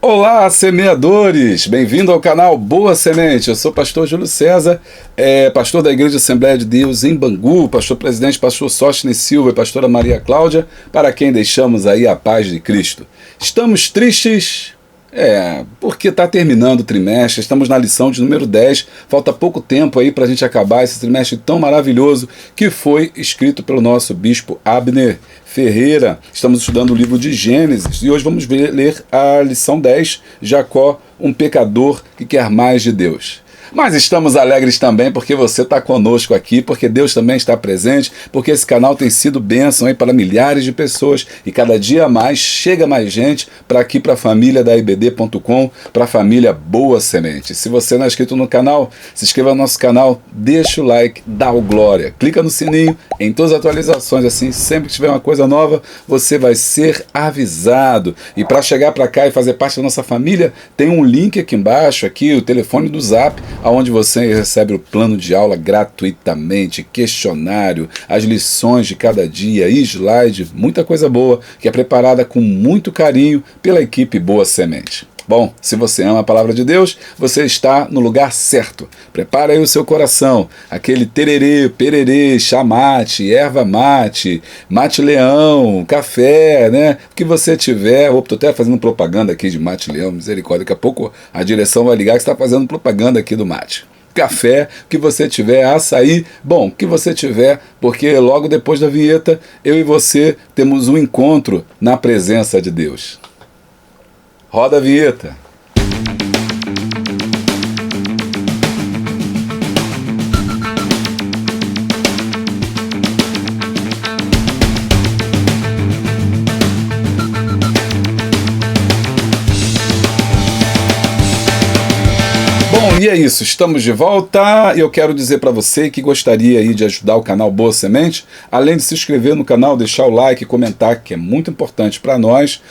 Olá, semeadores! Bem-vindo ao canal Boa Semente. Eu sou o pastor Júlio César, pastor da Igreja Assembleia de Deus em Bangu, pastor presidente, pastor Sóstenes Silva e pastora Maria Cláudia, para quem deixamos aí a paz de Cristo. Estamos tristes, porque está terminando o trimestre, estamos na lição de número 10, falta pouco tempo aí para a gente acabar esse trimestre tão maravilhoso que foi escrito pelo nosso bispo Abner Ferreira. Estamos estudando o livro de Gênesis e hoje vamos ler a lição 10, Jacó, um pecador que quer mais de Deus. Mas estamos alegres também porque você está conosco aqui, porque Deus também está presente, porque esse canal tem sido bênção aí para milhares de pessoas e cada dia mais chega mais gente para aqui, para a família da IBD.com, para a família Boa Semente. Se você não é inscrito no canal, se inscreva no nosso canal, deixa o like, dá o glória, clica no sininho em todas as atualizações, assim sempre que tiver uma coisa nova, você vai ser avisado. E para chegar para cá e fazer parte da nossa família, tem um link aqui embaixo, aqui, o telefone do Zap, onde você recebe o plano de aula gratuitamente, questionário, as lições de cada dia, slide, muita coisa boa, que é preparada com muito carinho pela equipe Boa Semente. Bom, se você ama a palavra de Deus, você está no lugar certo. Prepara aí o seu coração, aquele tererê, pererê, chamate, erva mate, mate-leão, café, né? O que você tiver. Estou até fazendo propaganda aqui de mate-leão, misericórdia. Daqui a pouco a direção vai ligar que está fazendo propaganda aqui do mate. Café, que você tiver, açaí, bom, que você tiver, porque logo depois da vinheta, eu e você temos um encontro na presença de Deus. Roda a vinheta. Bom, e é isso, estamos de volta e eu quero dizer para você que gostaria aí de ajudar o canal Boa Semente, além de se inscrever no canal, deixar o like, comentar, que é muito importante para nós,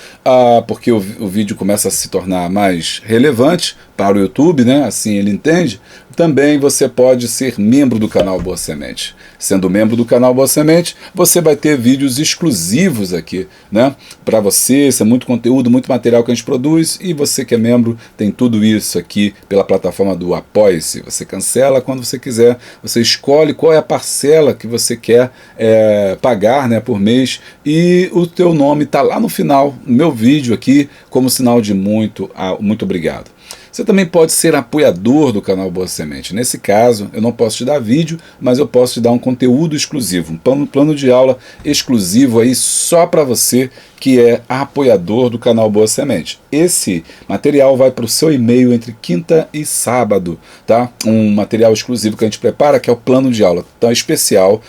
porque o vídeo começa a se tornar mais relevante para o YouTube, né? Assim ele entende. Também você pode ser membro do canal Boa Semente. Sendo membro do canal Boa Semente, você vai ter vídeos exclusivos aqui, né? Para você, isso é muito conteúdo, muito material que a gente produz, e você que é membro tem tudo isso aqui pela plataforma do Apoie-se. Você cancela quando você quiser, você escolhe qual é a parcela que você quer pagar, né, por mês, e o teu nome está lá no final, no meu vídeo aqui, como sinal de muito obrigado. Você também pode ser apoiador do canal Boa Semente. Nesse caso, eu não posso te dar vídeo, mas eu posso te dar um conteúdo exclusivo, um plano de aula exclusivo aí só para você que é apoiador do canal Boa Semente. Esse material vai para o seu e-mail entre quinta e sábado, tá? Um material exclusivo que a gente prepara, que é o plano de aula, tão especial,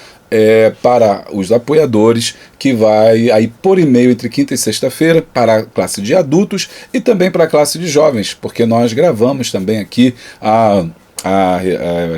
para os apoiadores, que vai aí por e-mail entre quinta e sexta-feira para a classe de adultos e também para a classe de jovens, porque nós gravamos também aqui a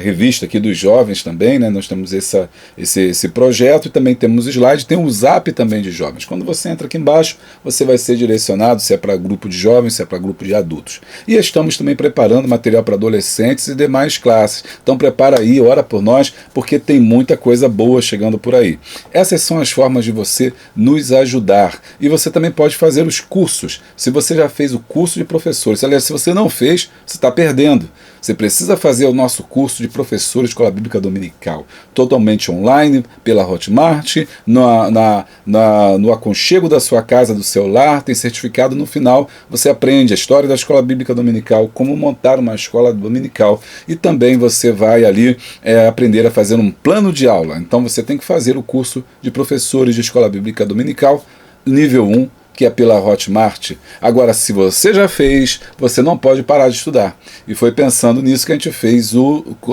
revista aqui dos jovens também, né? Nós temos esse projeto e também temos slide, tem o Zap também de jovens. Quando você entra aqui embaixo, você vai ser direcionado se é para grupo de jovens, se é para grupo de adultos. E estamos também preparando material para adolescentes e demais classes. Então prepara aí, ora por nós, porque tem muita coisa boa chegando por aí. Essas são as formas de você nos ajudar. E você também pode fazer os cursos. Se você já fez o curso de professores, aliás, se você não fez, você está perdendo. Você precisa fazer o nosso curso de professor de Escola Bíblica Dominical, totalmente online, pela Hotmart, no aconchego da sua casa, do seu lar, tem certificado no final, você aprende a história da Escola Bíblica Dominical, como montar uma escola dominical, e também você vai ali aprender a fazer um plano de aula. Então você tem que fazer o curso de professores de Escola Bíblica Dominical, nível 1, que é pela Hotmart. Agora, se você já fez, você não pode parar de estudar. E foi pensando nisso que a gente fez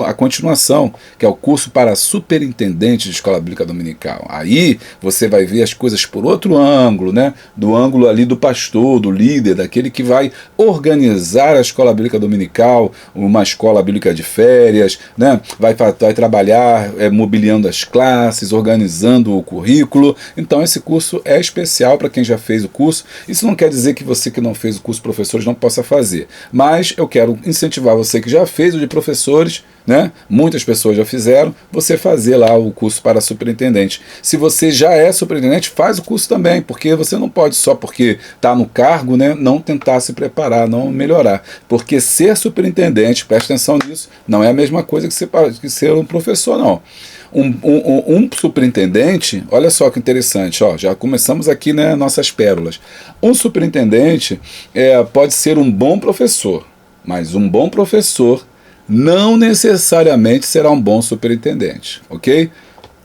a continuação, que é o curso para superintendente de Escola Bíblica Dominical. Aí você vai ver as coisas por outro ângulo, né? Do ângulo ali do pastor, do líder, daquele que vai organizar a Escola Bíblica Dominical, uma escola bíblica de férias, né? Vai trabalhar mobiliando as classes, organizando o currículo. Então esse curso é especial para quem já fez o curso. Isso não quer dizer que você que não fez o curso de professores não possa fazer, mas eu quero incentivar você que já fez o de professores, né? Muitas pessoas já fizeram, você fazer lá o curso para superintendente. Se você já é superintendente, faz o curso também, porque você não pode só porque está no cargo, né, não tentar se preparar, não melhorar, porque ser superintendente, presta atenção nisso, não é a mesma coisa que ser um professor, não. Um superintendente, olha só que interessante, ó, já começamos aqui, né, nossas pérolas. Um superintendente pode ser um bom professor, mas um bom professor não necessariamente será um bom superintendente, ok?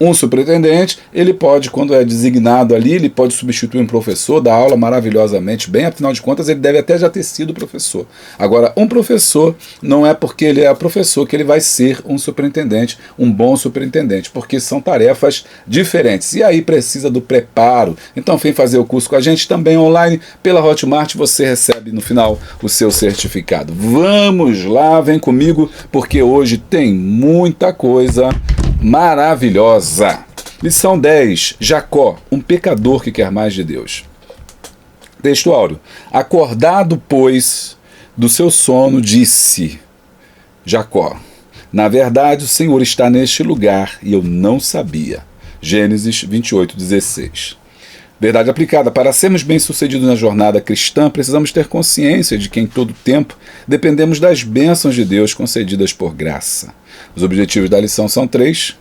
Um superintendente, ele pode, quando é designado ali, ele pode substituir um professor, dar aula maravilhosamente bem, afinal de contas ele deve até já ter sido professor. Agora, um professor, não é porque ele é professor que ele vai ser um superintendente, um bom superintendente, porque são tarefas diferentes. E aí precisa do preparo. Então vem fazer o curso com a gente também online, pela Hotmart, você recebe no final o seu certificado. Vamos lá, vem comigo, porque hoje tem muita coisa maravilhosa. Lição 10. Jacó, um pecador que quer mais de Deus. Texto áureo. Acordado, pois, do seu sono, disse Jacó: na verdade, o Senhor está neste lugar e eu não sabia. Gênesis 28:16. Verdade aplicada. Para sermos bem-sucedidos na jornada cristã, precisamos ter consciência de que em todo tempo dependemos das bênçãos de Deus concedidas por graça. Os objetivos da lição são 3.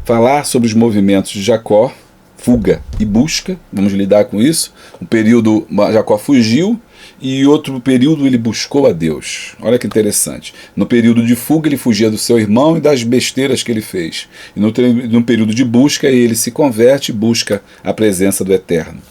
Falar sobre os movimentos de Jacó, fuga e busca, vamos lidar com isso. Um período Jacó fugiu e outro período ele buscou a Deus. Olha que interessante. No período de fuga ele fugia do seu irmão e das besteiras que ele fez. E no período de busca ele se converte e busca a presença do Eterno.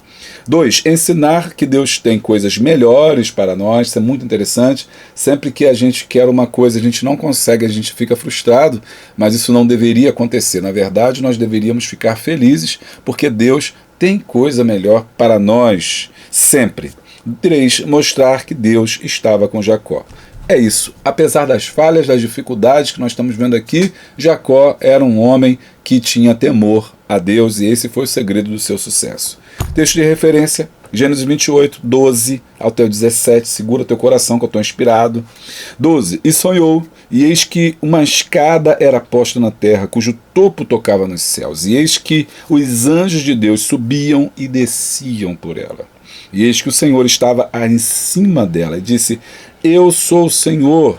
2. Ensinar que Deus tem coisas melhores para nós. Isso é muito interessante. Sempre que a gente quer uma coisa, a gente não consegue, a gente fica frustrado, mas isso não deveria acontecer. Na verdade, nós deveríamos ficar felizes, porque Deus tem coisa melhor para nós, sempre. 3. Mostrar que Deus estava com Jacó. É isso. Apesar das falhas, das dificuldades que nós estamos vendo aqui, Jacó era um homem que tinha temor a Deus e esse foi o segredo do seu sucesso. Texto de referência, Gênesis 28, 12 até o 17. Segura teu coração que eu estou inspirado. 12. E sonhou, e eis que uma escada era posta na terra, cujo topo tocava nos céus. E eis que os anjos de Deus subiam e desciam por ela. E eis que o Senhor estava em cima dela e disse: eu sou o Senhor,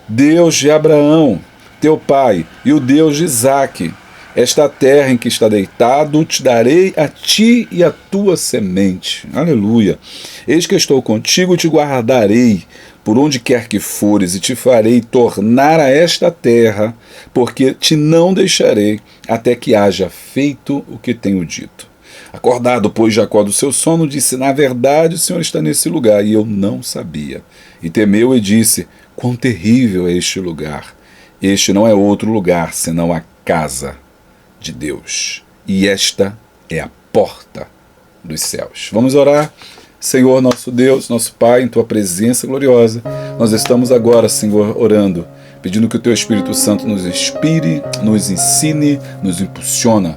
Deus de Abraão, teu pai, e o Deus de Isaque. Esta terra em que está deitado, te darei a ti e a tua semente. Aleluia. Eis que estou contigo e te guardarei por onde quer que fores, e te farei tornar a esta terra, porque te não deixarei até que haja feito o que tenho dito. Acordado, pois, Jacó do seu sono, disse: na verdade o Senhor está nesse lugar, e eu não sabia. E temeu e disse: quão terrível é este lugar. Este não é outro lugar, senão a casa de Deus. E esta é a porta dos céus. Vamos orar. Senhor, nosso Deus, nosso Pai, em Tua presença gloriosa, nós estamos agora, Senhor, orando, pedindo que o Teu Espírito Santo nos inspire, nos ensine, nos impulsione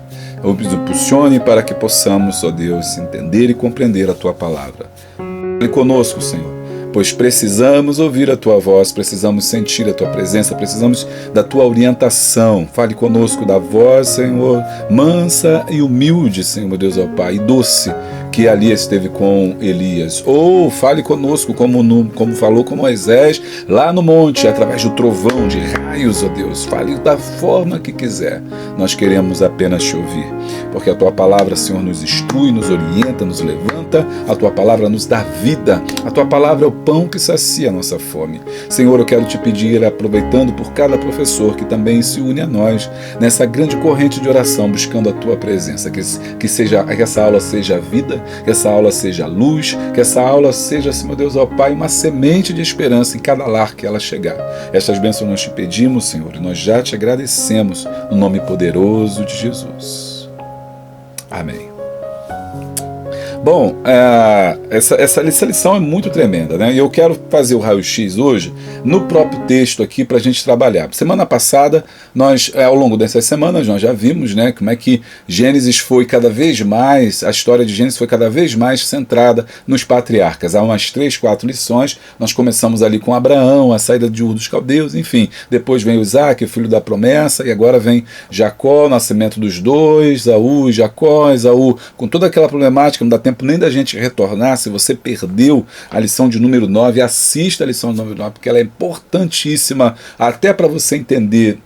para que possamos, ó Deus, entender e compreender a Tua palavra. Fale conosco, Senhor, pois precisamos ouvir a Tua voz, precisamos sentir a Tua presença, precisamos da Tua orientação. Fale conosco da voz, Senhor, mansa e humilde, Senhor, meu Deus, ó Pai, e doce, que ali esteve com Elias. Ou fale conosco como falou com Moisés lá no monte, através do trovão, de raios, ó Deus. Fale da forma que quiser. Nós queremos apenas te ouvir, porque a Tua palavra, Senhor, nos instrui, nos orienta, nos levanta. A Tua palavra nos dá vida. A Tua palavra é o pão que sacia a nossa fome. Senhor, eu quero te pedir, aproveitando por cada professor que também se une a nós nessa grande corrente de oração, buscando a Tua presença, que essa aula seja vida, que essa aula seja luz, que essa aula seja, Senhor Deus, ó Pai, uma semente de esperança em cada lar que ela chegar. Estas bênçãos nós te pedimos, Senhor, e nós já te agradecemos no nome poderoso de Jesus. Amém. Bom, essa lição é muito tremenda, né? E eu quero fazer o raio-x hoje no próprio texto aqui para a gente trabalhar. Semana passada, ao longo dessas semanas, nós já vimos, né, como é que Gênesis foi cada vez mais, a história de Gênesis foi cada vez mais centrada nos patriarcas. Há umas 3, 4 lições, nós começamos ali com Abraão, a saída de Ur dos Caldeus, enfim. Depois vem Isaac, filho da promessa, e agora vem Jacó, o nascimento dos dois, Esaú e Jacó, Esaú, com toda aquela problemática, não dá tempo nem da gente retornar. Se você perdeu a lição de número 9, assista a lição de número 9, porque ela é importantíssima, até para você entender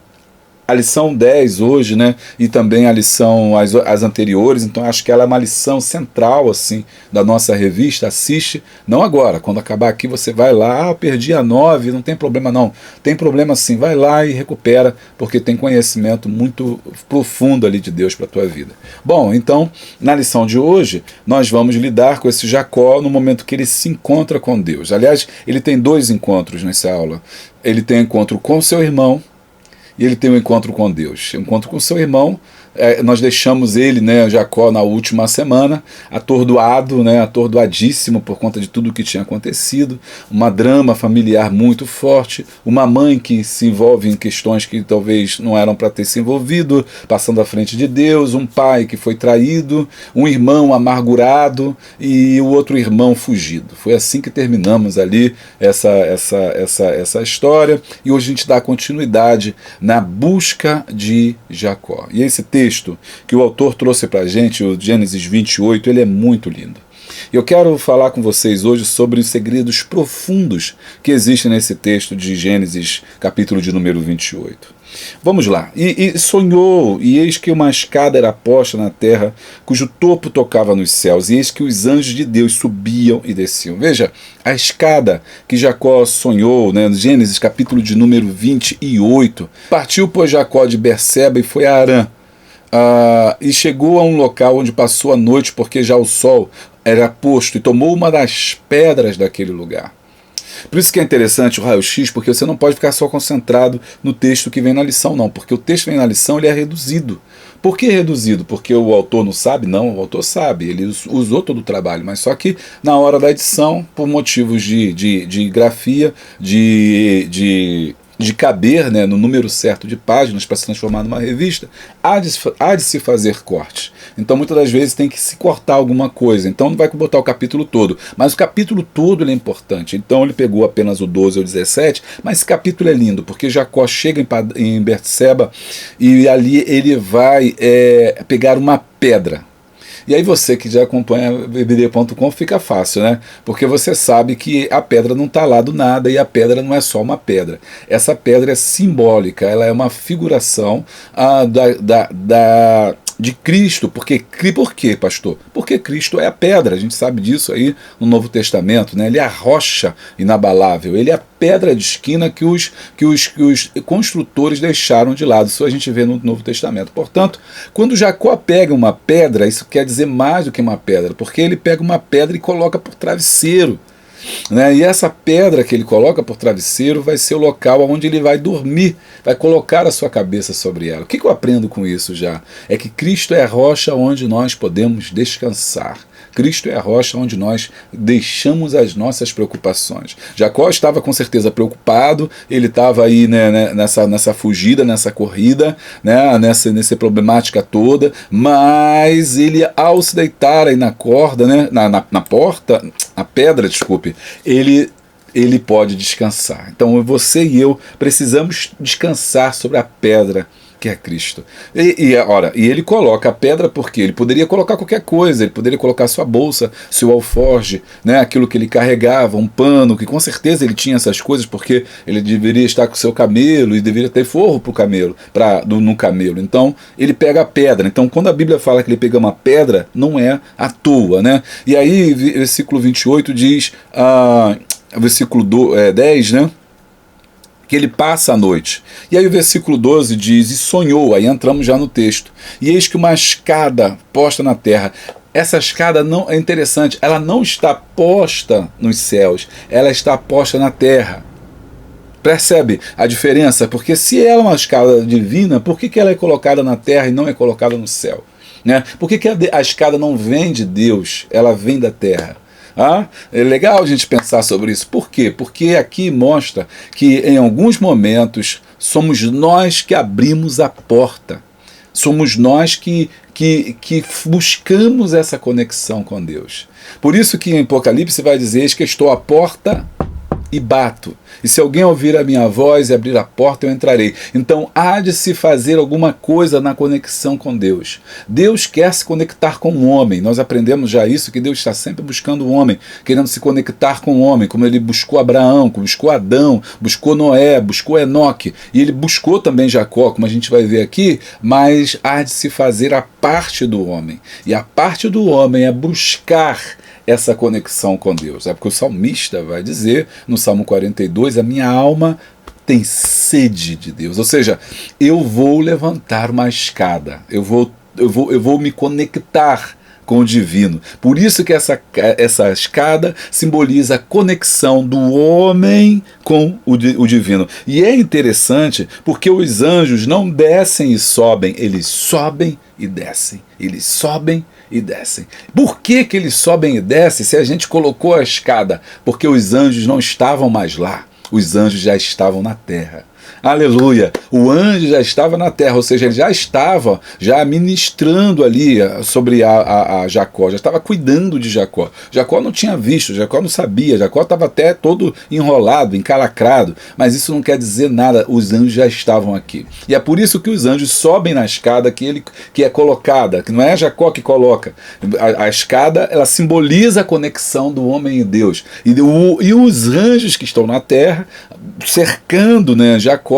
a lição 10 hoje, né, e também a lição, as anteriores. Então acho que ela é uma lição central, assim, da nossa revista. Assiste, não agora, quando acabar aqui você vai lá, perdi a 9, não tem problema não, tem problema sim, vai lá e recupera, porque tem conhecimento muito profundo ali de Deus para a tua vida. Bom, então, na lição de hoje, nós vamos lidar com esse Jacó no momento que ele se encontra com Deus. Aliás, ele tem 2 encontros nessa aula. Ele tem um encontro com seu irmão, e ele tem um encontro com Deus. Um encontro com seu irmão, nós deixamos ele, né, Jacó, na última semana, atordoado, né, atordoadíssimo por conta de tudo o que tinha acontecido, uma drama familiar muito forte, uma mãe que se envolve em questões que talvez não eram para ter se envolvido, passando à frente de Deus, um pai que foi traído, um irmão amargurado e o outro irmão fugido. Foi assim que terminamos ali essa história, e hoje a gente dá continuidade na busca de Jacó. E esse texto que o autor trouxe para a gente, o Gênesis 28, ele é muito lindo. Eu quero falar com vocês hoje sobre os segredos profundos que existem nesse texto de Gênesis, capítulo de número 28. Vamos lá. E sonhou, e eis que uma escada era posta na terra, cujo topo tocava nos céus, e eis que os anjos de Deus subiam e desciam. Veja, a escada que Jacó sonhou, né, no Gênesis, capítulo de número 28, partiu, pois, Jacó de Berseba e foi a Harã. E chegou a um local onde passou a noite, porque já o sol era posto, e tomou uma das pedras daquele lugar. Por isso que é interessante o raio-x, porque você não pode ficar só concentrado no texto que vem na lição, não, porque o texto que vem na lição ele é reduzido. Por que reduzido? Porque o autor não sabe? Não, o autor sabe, ele usou todo o trabalho, mas só que na hora da edição, por motivos de grafia, de caber, né, no número certo de páginas para se transformar numa revista, há de se fazer cortes. Então muitas das vezes tem que se cortar alguma coisa, então não vai botar o capítulo todo, mas o capítulo todo ele é importante. Então ele pegou apenas o 12 ou 17, mas esse capítulo é lindo, porque Jacó chega em Berseba e ali ele vai pegar uma pedra. E aí você que já acompanha BBD.com fica fácil, né? Porque você sabe que a pedra não está lá do nada, e a pedra não é só uma pedra. Essa pedra é simbólica, ela é uma figuração de Cristo. Por quê, pastor? Porque Cristo é a pedra, a gente sabe disso aí no Novo Testamento, né? Ele é a rocha inabalável, ele é a pedra de esquina que os construtores deixaram de lado. Isso a gente vê no Novo Testamento. Portanto, quando Jacó pega uma pedra, isso quer dizer mais do que uma pedra, porque ele pega uma pedra e coloca por travesseiro, né? E essa pedra que ele coloca por travesseiro vai ser o local onde ele vai dormir, vai colocar a sua cabeça sobre ela. O que eu aprendo com isso já? É que Cristo é a rocha onde nós podemos descansar. Cristo é a rocha onde nós deixamos as nossas preocupações. Jacó estava com certeza preocupado, ele estava aí, né, nessa fugida, nessa corrida, né, nessa problemática toda, mas ele, ao se deitar aí na corda, né, na pedra, desculpe, ele pode descansar. Então você e eu precisamos descansar sobre a pedra que é Cristo. E ele coloca a pedra porque ele poderia colocar qualquer coisa, ele poderia colocar sua bolsa, seu alforge, né, aquilo que ele carregava, um pano, que com certeza ele tinha essas coisas, porque ele deveria estar com o seu camelo e deveria ter forro pro camelo, no camelo. Então ele pega a pedra. Então quando a Bíblia fala que ele pega uma pedra, não é à toa, né? E aí versículo 28 diz, versículo 10, né, que ele passa a noite. E aí o versículo 12 diz, e sonhou, aí entramos já no texto, e eis que uma escada posta na terra. Essa escada não é interessante, ela não está posta nos céus, ela está posta na terra. Percebe a diferença? Porque se ela é uma escada divina, por que ela é colocada na terra e não é colocada no céu? né? Por que a escada não vem de Deus, ela vem da terra? É legal a gente pensar sobre isso. Por quê? Porque aqui mostra que em alguns momentos somos nós que abrimos a porta. Somos nós que buscamos essa conexão com Deus. Por isso que em Apocalipse vai dizer: eis que estou à porta e bato. E se alguém ouvir a minha voz e abrir a porta, eu entrarei. Então há de se fazer alguma coisa na conexão com Deus. Deus quer se conectar com o homem. Nós aprendemos já isso, que Deus está sempre buscando o homem, querendo se conectar com o homem, como ele buscou Abraão, como buscou Adão, buscou Noé, buscou Enoque. E ele buscou também Jacó, como a gente vai ver aqui, mas há de se fazer a parte do homem. E a parte do homem é buscar essa conexão com Deus. É porque o salmista vai dizer no Salmo 42: a minha alma tem sede de Deus. Ou seja, eu vou levantar uma escada, eu vou me conectar com o divino. Por isso que essa escada simboliza a conexão do homem com o divino. E é interessante porque os anjos não descem e sobem, eles sobem e descem. Eles sobem e descem. Por que eles sobem e descem se a gente colocou a escada? Porque os anjos não estavam mais lá. Os anjos já estavam na terra. Aleluia! O anjo já estava na terra, ou seja, ele já estava ministrando ali sobre a Jacó, já estava cuidando de Jacó. Jacó não tinha visto, Jacó não sabia, Jacó estava até todo enrolado, encalacrado, mas isso não quer dizer nada, os anjos já estavam aqui. E é por isso que os anjos sobem na escada que é colocada, que não é Jacó que coloca. A escada, ela simboliza a conexão do homem e Deus. E os anjos que estão na terra, cercando, né, Jacó,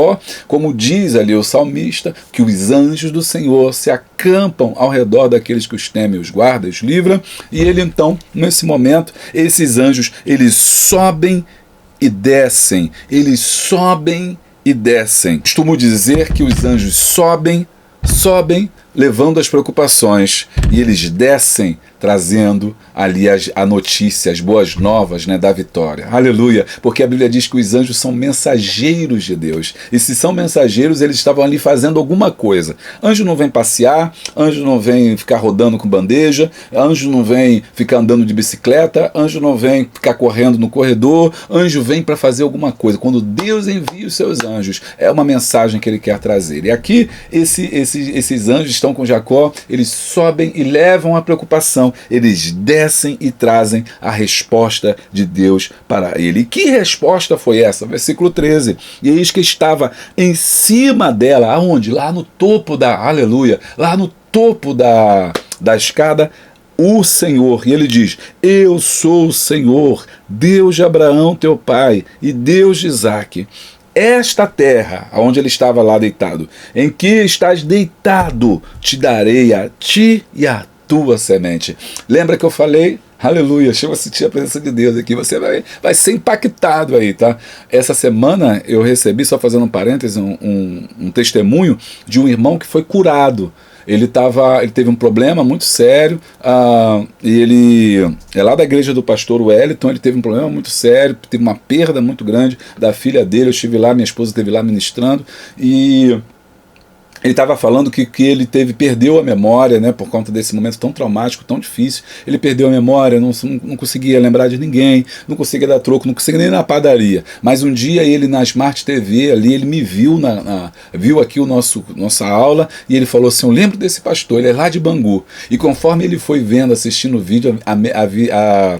como diz ali o salmista, que os anjos do Senhor se acampam ao redor daqueles que os temem, os guarda, os livra, e ele então, nesse momento, esses anjos, eles sobem e descem, eles sobem e descem. Costumo dizer que os anjos sobem levando as preocupações, e eles descem trazendo ali a notícia, as boas novas, né, da vitória. Aleluia! Porque a Bíblia diz que os anjos são mensageiros de Deus. E se são mensageiros, eles estavam ali fazendo alguma coisa. Anjo não vem passear, anjo não vem ficar rodando com bandeja, anjo não vem ficar andando de bicicleta, anjo não vem ficar correndo no corredor, anjo vem para fazer alguma coisa. Quando Deus envia os seus anjos, é uma mensagem que ele quer trazer. E aqui, esses anjos estão com Jacó, eles sobem e levam a preocupação, eles descem e trazem a resposta de Deus para ele. E que resposta foi essa? Versículo 13. E eis que estava em cima dela, aonde? Lá no topo aleluia, lá no topo da escada, o Senhor. E ele diz: eu sou o Senhor, Deus de Abraão teu pai e Deus de Isaque. Esta terra, onde ele estava lá deitado, em que estás deitado, te darei a ti e a tua semente. Lembra que eu falei? Aleluia, chama a sentir a presença de Deus aqui, você vai ser impactado aí, tá? Essa semana eu recebi, só fazendo um parêntese, um testemunho de um irmão que foi curado. Ele teve um problema muito sério, e ele é lá da igreja do pastor Wellington. Ele teve um problema muito sério, teve uma perda muito grande da filha dele. Eu estive lá, minha esposa esteve lá ministrando, e ele estava falando que ele perdeu a memória, né, por conta desse momento tão traumático, tão difícil. Ele perdeu a memória, não conseguia lembrar de ninguém, não conseguia dar troco, não conseguia nem ir na padaria. Mas um dia ele na Smart TV ali, ele me viu, viu aqui nossa aula, e ele falou assim: eu lembro desse pastor, ele é lá de Bangu. E conforme ele foi vendo, assistindo o vídeo,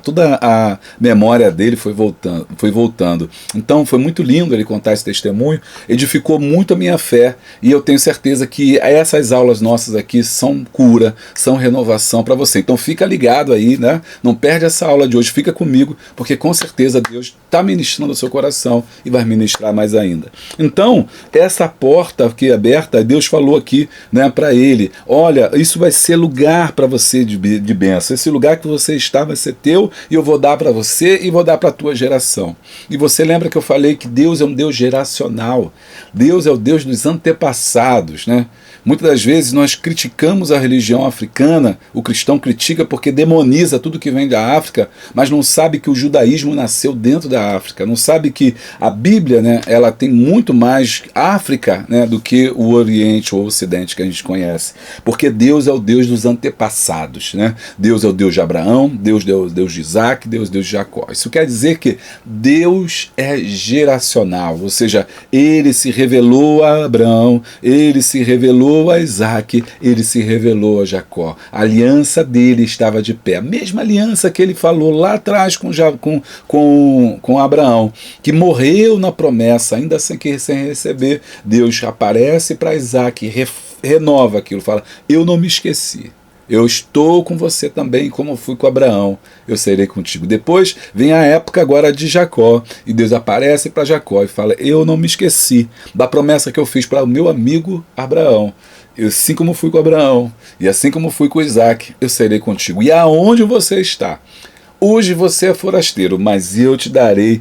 toda a memória dele foi voltando. Então foi muito lindo ele contar esse testemunho, edificou muito a minha fé, e eu tenho certeza que essas aulas nossas aqui são cura, são renovação para você. Então fica ligado aí, né? Não perde essa aula de hoje, fica comigo, porque com certeza Deus está ministrando o seu coração e vai ministrar mais ainda. Então, essa porta aqui aberta, Deus falou aqui, né, para ele: olha, isso vai ser lugar para você de bênção. Esse lugar que você está vai ser teu, e eu vou dar para você e vou dar para a tua geração. E você lembra que eu falei que Deus é um Deus geracional. Deus é o Deus dos antepassados. africanos, né? Muitas das vezes nós criticamos a religião africana, o cristão critica porque demoniza tudo que vem da África, mas não sabe que o judaísmo nasceu dentro da África, não sabe que a Bíblia, né, ela tem muito mais África, né, do que o Oriente ou o Ocidente que a gente conhece, porque Deus é o Deus dos antepassados, né? Deus é o Deus de Abraão, Deus é o Deus de Isaac, Deus é o Deus de Jacó. Isso quer dizer que Deus é geracional, ou seja, ele se revelou a Abraão, ele se revelou a Isaac, ele se revelou a Jacó. A aliança dele estava de pé. A mesma aliança que ele falou lá atrás com Abraão, que morreu na promessa, ainda sem receber. Deus aparece para Isaac, renova aquilo, fala: eu não me esqueci. Eu estou com você também, como fui com Abraão, eu serei contigo. Depois vem a época agora de Jacó, e Deus aparece para Jacó e fala: eu não me esqueci da promessa que eu fiz para o meu amigo Abraão. Assim como fui com Abraão, e assim como fui com Isaac, eu serei contigo. E aonde você está? Hoje você é forasteiro, mas eu te darei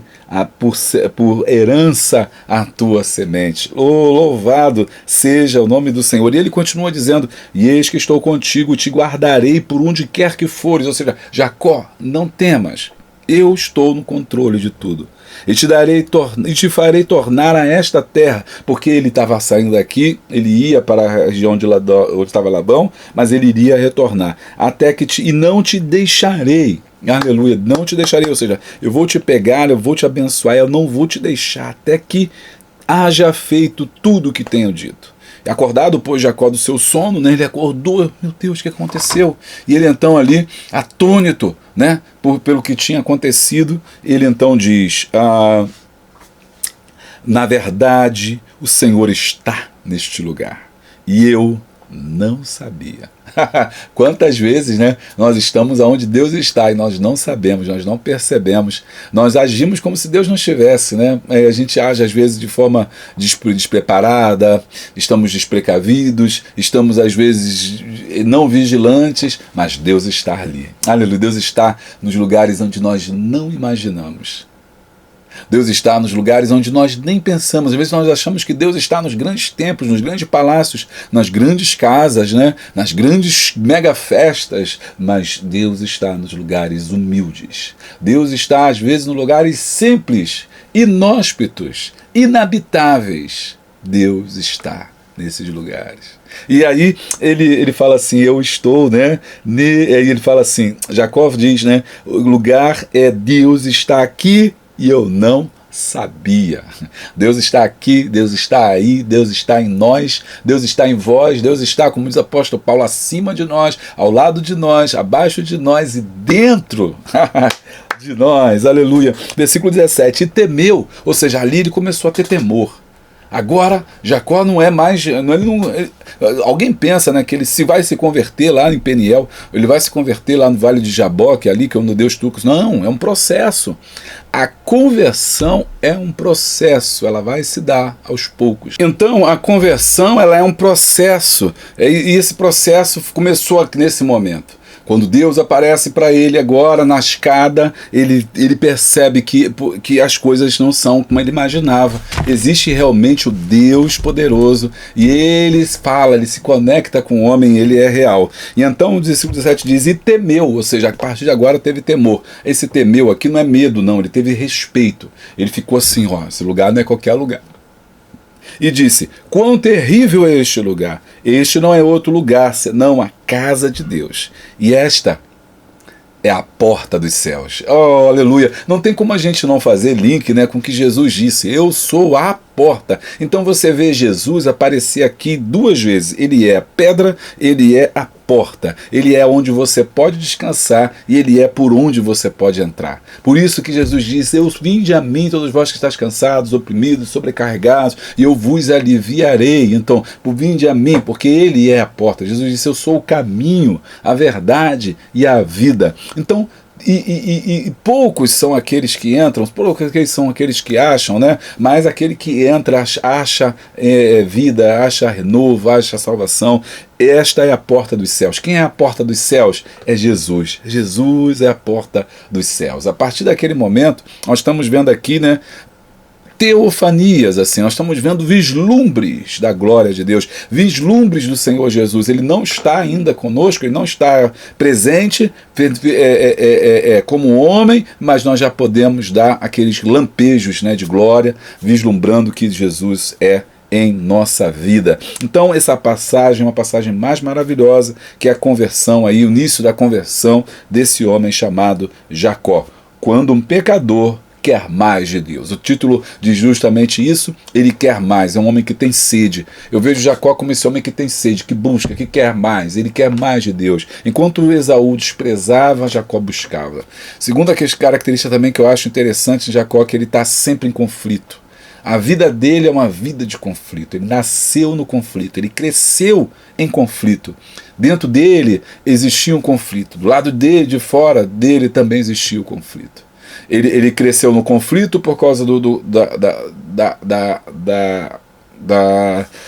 por herança a tua semente. Louvado seja o nome do Senhor. E ele continua dizendo: e eis que estou contigo, te guardarei por onde quer que fores. Ou seja, Jacó, não temas, eu estou no controle de tudo. E te farei tornar a esta terra, porque ele estava saindo daqui, ele ia para a região onde estava Labão, mas ele iria retornar, e não te deixarei. Aleluia, não te deixarei, ou seja, eu vou te pegar, eu vou te abençoar, eu não vou te deixar até que haja feito tudo o que tenho dito. Acordado, pois, Jacó do seu sono, né, ele acordou, meu Deus, o que aconteceu? E ele então ali, atônito, né, pelo que tinha acontecido, ele então diz: na verdade, o Senhor está neste lugar, e eu não sabia. Quantas vezes, né, nós estamos onde Deus está e nós não sabemos, nós não percebemos, nós agimos como se Deus não estivesse, né? A gente age às vezes de forma despreparada, estamos desprecavidos, estamos às vezes não vigilantes, mas Deus está ali. Aleluia, Deus está nos lugares onde nós não imaginamos. Deus está nos lugares onde nós nem pensamos. Às vezes nós achamos que Deus está nos grandes templos, nos grandes palácios, nas grandes casas, né? Nas grandes mega festas, mas Deus está nos lugares humildes. Deus está às vezes nos lugares simples, inóspitos, inabitáveis. Deus está nesses lugares. E aí ele fala assim: eu estou, né? Aí ele fala assim, Jacó diz, né? O lugar é Deus está aqui e eu não sabia. Deus está aqui, Deus está aí, Deus está em nós, Deus está em vós, Deus está, como diz o apóstolo Paulo, acima de nós, ao lado de nós, abaixo de nós e dentro de nós. Aleluia. Versículo 17: e temeu, ou seja, ali ele começou a ter temor. Agora, Jacó não é mais... alguém pensa, né, que ele vai se converter lá em Peniel, ele vai se converter lá no Vale de Jaboque, ali que é onde Deus Turcos. Não, é um processo. A conversão é um processo, ela vai se dar aos poucos. Então, a conversão, ela é um processo, e esse processo começou nesse momento. Quando Deus aparece para ele agora na escada, ele percebe que as coisas não são como ele imaginava. Existe realmente o Deus poderoso, e ele fala, ele se conecta com o homem, ele é real. E então o versículo 17 diz: e temeu, ou seja, a partir de agora teve temor. Esse temeu aqui não é medo, não, ele teve respeito. Ele ficou assim: ó, esse lugar não é qualquer lugar. E disse: quão terrível é este lugar! Este não é outro lugar, senão a casa de Deus. E esta é a porta dos céus. Oh, aleluia! Não tem como a gente não fazer link, né, com o que Jesus disse: eu sou a porta. Então você vê Jesus aparecer aqui duas vezes. Ele é a pedra, ele é a porta. Ele é onde você pode descansar e ele é por onde você pode entrar. Por isso que Jesus disse: eu vinde a mim, todos vós que estáis cansados, oprimidos, sobrecarregados, e eu vos aliviarei. Então, vinde a mim, porque ele é a porta. Jesus disse: eu sou o caminho, a verdade e a vida. Então, e poucos são aqueles que entram, poucos são aqueles que acham, né? Mas aquele que entra acha vida, acha renovo, acha salvação. Esta é a porta dos céus. Quem é a porta dos céus? É Jesus. Jesus é a porta dos céus. A partir daquele momento, nós estamos vendo aqui, né, teofanias, assim, nós estamos vendo vislumbres da glória de Deus, vislumbres do Senhor Jesus. Ele não está ainda conosco, ele não está presente como homem, mas nós já podemos dar aqueles lampejos, né, de glória, vislumbrando que Jesus é em nossa vida. Então essa passagem é uma passagem mais maravilhosa, que é a conversão aí, o início da conversão desse homem chamado Jacó, quando um pecador quer mais de Deus. O título diz justamente isso, ele quer mais, é um homem que tem sede. Eu vejo Jacó como esse homem que tem sede, que busca, que quer mais, ele quer mais de Deus. Enquanto Esaú desprezava, Jacó buscava. Segunda característica também que eu acho interessante em Jacó, é que ele está sempre em conflito. A vida dele é uma vida de conflito, ele nasceu no conflito, ele cresceu em conflito. Dentro dele existia um conflito, do lado dele, de fora dele também existia o conflito. Ele cresceu no conflito por causa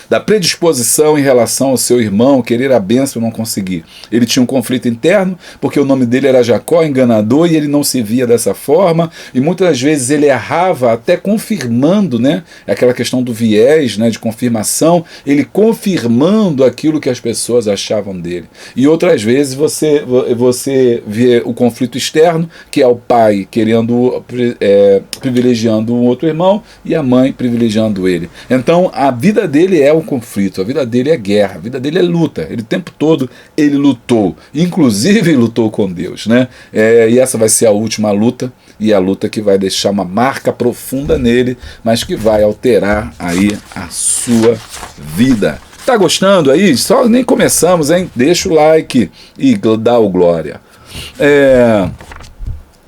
da predisposição em relação ao seu irmão, querer a bênção e não conseguir. Ele tinha um conflito interno, porque o nome dele era Jacó, enganador, e ele não se via dessa forma, e muitas vezes ele errava até confirmando, né, aquela questão do viés, né, de confirmação, ele confirmando aquilo que as pessoas achavam dele. E outras vezes você vê o conflito externo, que é o pai querendo, privilegiando um outro irmão, e a mãe privilegiando ele. Então a vida dele é um conflito, a vida dele é guerra, a vida dele é luta. Ele o tempo todo ele lutou, inclusive lutou com Deus, né? E essa vai ser a última luta, e a luta que vai deixar uma marca profunda nele, mas que vai alterar aí a sua vida. Tá gostando aí? Só nem começamos, hein? Deixa o like e dá o glória.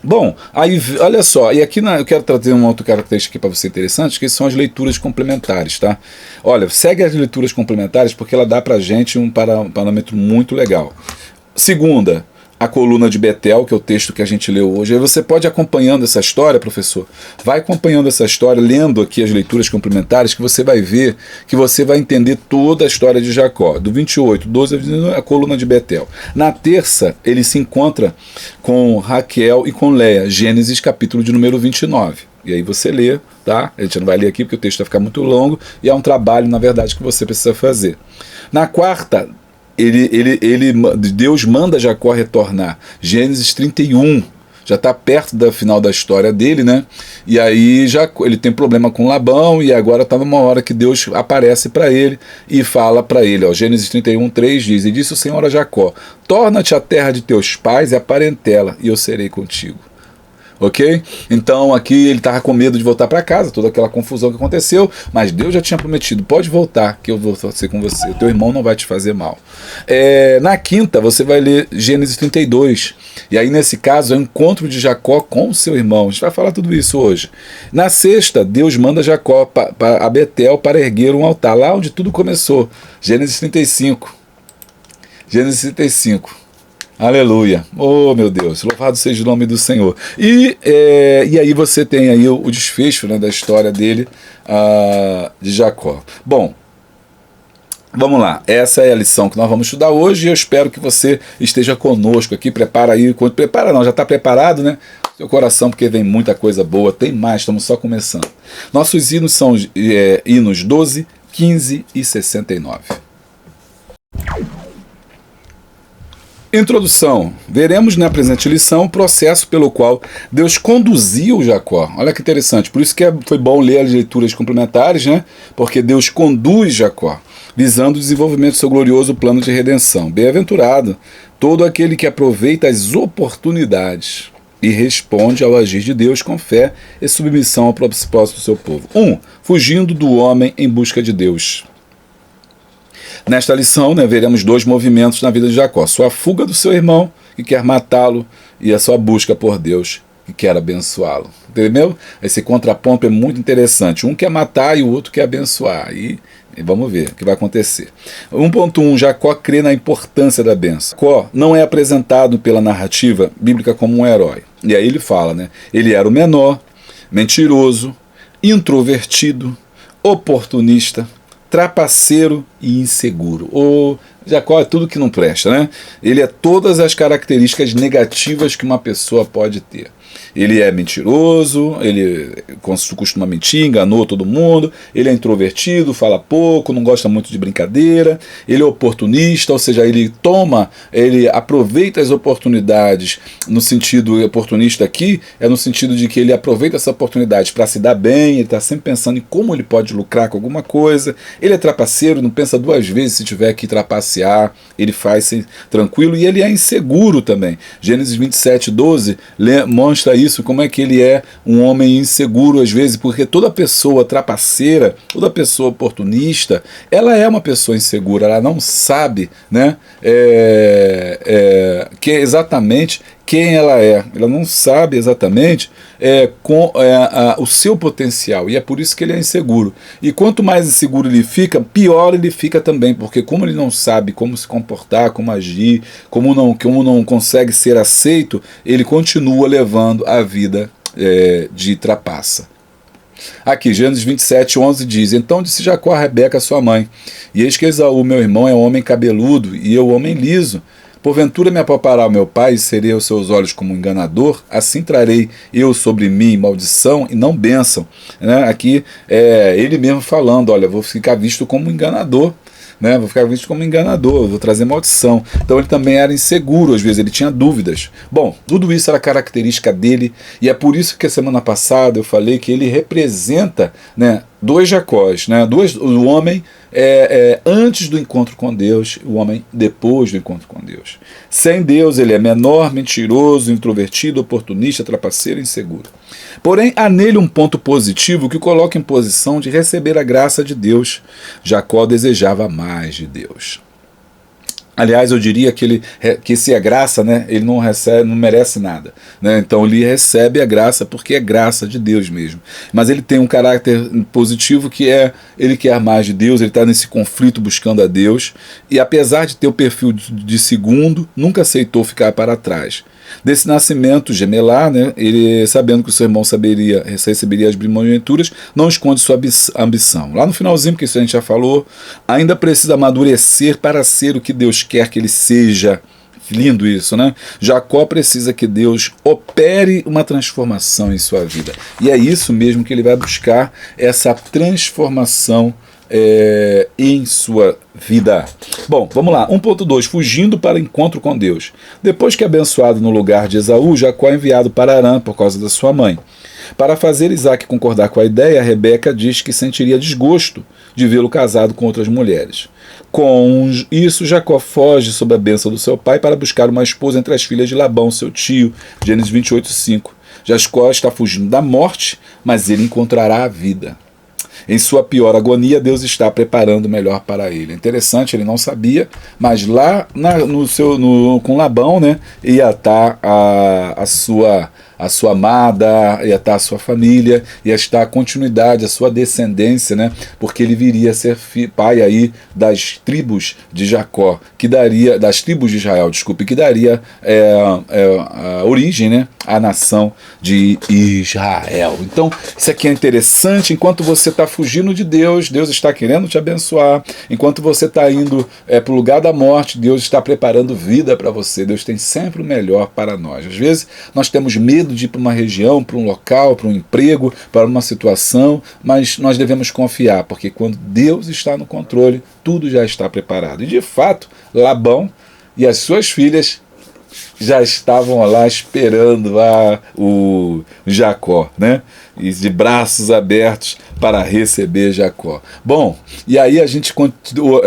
Bom, aí olha só, e aqui eu quero trazer uma outra característica aqui para você interessante, que são as leituras complementares, tá? Olha, segue as leituras complementares porque ela dá pra gente um parâmetro muito legal. Segunda, a coluna de Betel, que é o texto que a gente leu hoje. Aí você pode ir acompanhando essa história, professor. Vai acompanhando essa história, lendo aqui as leituras complementares, que você vai ver, que você vai entender toda a história de Jacó. Do 28, 12 a coluna de Betel. Na terça, ele se encontra com Raquel e com Leia. Gênesis, capítulo de número 29. E aí você lê, tá? A gente não vai ler aqui porque o texto vai ficar muito longo, e é um trabalho, na verdade, que você precisa fazer. Na quarta, Deus manda Jacó retornar. Gênesis 31, já está perto do final da história dele, né? E aí ele tem problema com Labão, e agora está numa hora que Deus aparece para ele e fala para ele, ó, Gênesis 31, 3 diz: E disse o Senhor a Jacó: Torna-te à terra de teus pais e a parentela, e eu serei contigo. Ok? Então aqui ele estava com medo de voltar para casa, toda aquela confusão que aconteceu, mas Deus já tinha prometido: pode voltar, que eu vou ser com você, o teu irmão não vai te fazer mal. Na quinta você vai ler Gênesis 32, e aí nesse caso é o encontro de Jacó com o seu irmão. A gente vai falar tudo isso hoje. Na sexta, Deus manda Jacó a Betel para erguer um altar, lá onde tudo começou. Gênesis 35. Gênesis 35. Aleluia, oh meu Deus, louvado seja o nome do Senhor. E aí você tem aí o desfecho, né, da história dele, de Jacó. Bom, vamos lá, essa é a lição que nós vamos estudar hoje, e eu espero que você esteja conosco aqui. Prepara aí, já está preparado, né? Seu coração, porque vem muita coisa boa, tem mais, estamos só começando. Nossos hinos são hinos 12, 15 e 69. Introdução. Veremos na presente lição o processo pelo qual Deus conduziu Jacó. Olha que interessante, por isso que foi bom ler as leituras complementares, né? Porque Deus conduz Jacó, visando o desenvolvimento do seu glorioso plano de redenção. Bem-aventurado todo aquele que aproveita as oportunidades e responde ao agir de Deus com fé e submissão ao propósito do seu povo. 1. Fugindo do homem em busca de Deus. Nesta lição, né, veremos dois movimentos na vida de Jacó: sua fuga do seu irmão, que quer matá-lo, e a sua busca por Deus, que quer abençoá-lo. Entendeu? Esse contraponto é muito interessante. Um quer matar e o outro quer abençoar. E vamos ver o que vai acontecer. 1.1. Jacó crê na importância da bênção. Jacó não é apresentado pela narrativa bíblica como um herói. E aí ele fala, né? Ele era o menor, mentiroso, introvertido, oportunista, trapaceiro e inseguro. Jacó é tudo que não presta, né? Ele é todas as características negativas que uma pessoa pode ter. Ele é mentiroso, ele costuma mentir, enganou todo mundo, ele é introvertido, fala pouco, não gosta muito de brincadeira, ele é oportunista, ou seja, ele aproveita as oportunidades, no sentido oportunista aqui, é no sentido de que ele aproveita essa oportunidade para se dar bem, ele está sempre pensando em como ele pode lucrar com alguma coisa, ele é trapaceiro, não pensa duas vezes se tiver que trapacear, ele faz tranquilo, e ele é inseguro também. Gênesis 27:12 mostra isso, como é que ele é um homem inseguro às vezes, porque toda pessoa trapaceira, toda pessoa oportunista, ela é uma pessoa insegura, ela não sabe, né, que exatamente quem ela não sabe exatamente o seu potencial, e é por isso que ele é inseguro. E quanto mais inseguro ele fica, pior ele fica também, porque como ele não sabe como se comportar, como agir, como não consegue ser aceito, ele continua levando a vida de trapaça. Aqui, Gênesis 27:11 diz: Então disse Jacó a Rebeca, sua mãe, e eis que Esaú, meu irmão, é homem cabeludo, e eu homem liso. Porventura me apopará o meu pai, e serei aos seus olhos como um enganador? Assim trarei eu sobre mim maldição e não bênção. Né? Aqui ele mesmo falando, olha, vou ficar visto como um enganador. Né, vou ficar visto como enganador, vou trazer maldição. Então ele também era inseguro, às vezes ele tinha dúvidas. Bom, tudo isso era característica dele, e é por isso que a semana passada eu falei que ele representa, né, dois Jacós, né, o homem antes do encontro com Deus, o homem depois do encontro com Deus. Sem Deus ele é menor, mentiroso, introvertido, oportunista, trapaceiro e inseguro. Porém, há nele um ponto positivo que o coloca em posição de receber a graça de Deus. Jacó desejava mais de Deus. Aliás, eu diria que se é graça, né, ele não merece nada. Né? Então ele recebe a graça porque é graça de Deus mesmo. Mas ele tem um caráter positivo que ele quer mais de Deus, ele está nesse conflito buscando a Deus. E apesar de ter o perfil de segundo, nunca aceitou ficar para trás. Desse nascimento gemelar, né, ele, sabendo que o seu irmão receberia as primogenituras, não esconde sua ambição. Lá no finalzinho, que isso a gente já falou, ainda precisa amadurecer para ser o que Deus quer que ele seja. Lindo isso, né? Jacó precisa que Deus opere uma transformação em sua vida. E é isso mesmo que ele vai buscar, essa transformação em sua vida. Bom, vamos lá. 1.2. Fugindo para o encontro com Deus. Depois que é abençoado no lugar de Esaú, Jacó é enviado para Arã por causa da sua mãe. Para fazer Isaac concordar com a ideia, Rebeca diz que sentiria desgosto de vê-lo casado com outras mulheres. Com isso, Jacó foge sob a bênção do seu pai para buscar uma esposa entre as filhas de Labão, seu tio. Gênesis 28:5. Jacó está fugindo da morte, mas ele encontrará a vida. Em sua pior agonia, Deus está preparando o melhor para ele. É interessante, ele não sabia, mas lá com Labão, né, ia estar a sua amada, ia estar a sua família, ia estar a continuidade, a sua descendência, né, porque ele viria a ser pai aí das tribos de Jacó, das tribos de Israel, que daria a origem, né, à nação de Israel. Então, isso aqui é interessante. Enquanto você está fugindo de Deus, Deus está querendo te abençoar. Enquanto você está indo para o lugar da morte, Deus está preparando vida para você. Deus tem sempre o melhor para nós. Às vezes, nós temos medo de ir para uma região, para um local, para um emprego, para uma situação, mas nós devemos confiar, porque quando Deus está no controle, tudo já está preparado. E de fato, Labão e as suas filhas já estavam lá esperando o Jacó, né? E de braços abertos para receber Jacó. Bom, e aí a gente continua.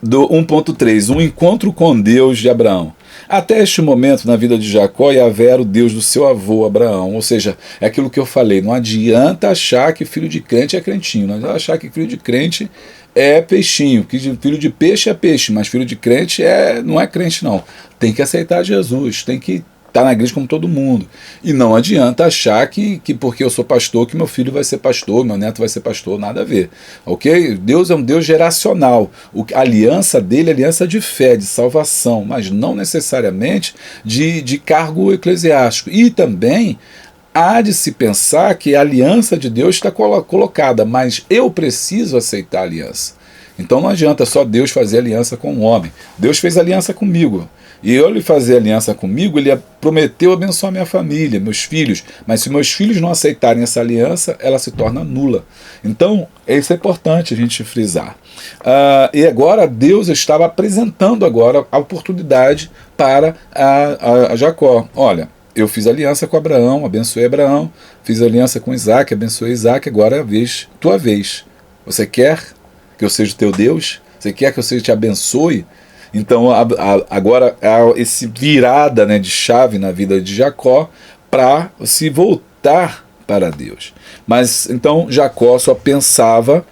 Do 1.3, um encontro com Deus de Abraão. Até este momento na vida de Jacó, Yahvé era o Deus do seu avô Abraão. Ou seja, é aquilo que eu falei, não adianta achar que filho de crente é crentinho, não adianta achar que filho de crente é peixinho, que filho de peixe é peixe, mas filho de crente não é crente não. Tem que aceitar Jesus, tem que estar na igreja como todo mundo. E não adianta achar que porque eu sou pastor, que meu filho vai ser pastor, meu neto vai ser pastor, nada a ver. Ok? Deus é um Deus geracional. A aliança dele é aliança de fé, de salvação, mas não necessariamente de cargo eclesiástico. E também há de se pensar que a aliança de Deus está colocada, mas eu preciso aceitar a aliança. Então não adianta só Deus fazer aliança com o homem. Deus fez aliança comigo. E ele fazer aliança comigo, ele prometeu abençoar minha família, meus filhos. Mas se meus filhos não aceitarem essa aliança, ela se torna nula. Então, isso é importante a gente frisar. E agora Deus estava apresentando agora a oportunidade para a Jacó. Olha, eu fiz aliança com Abraão, abençoei Abraão. Fiz aliança com Isaac, abençoei Isaac. Agora é a vez, tua vez. Você quer que eu seja o teu Deus? Você quer que eu te abençoe? Então agora há esse virada, né, de chave na vida de Jacó para se voltar para Deus. Mas então Jacó só pensa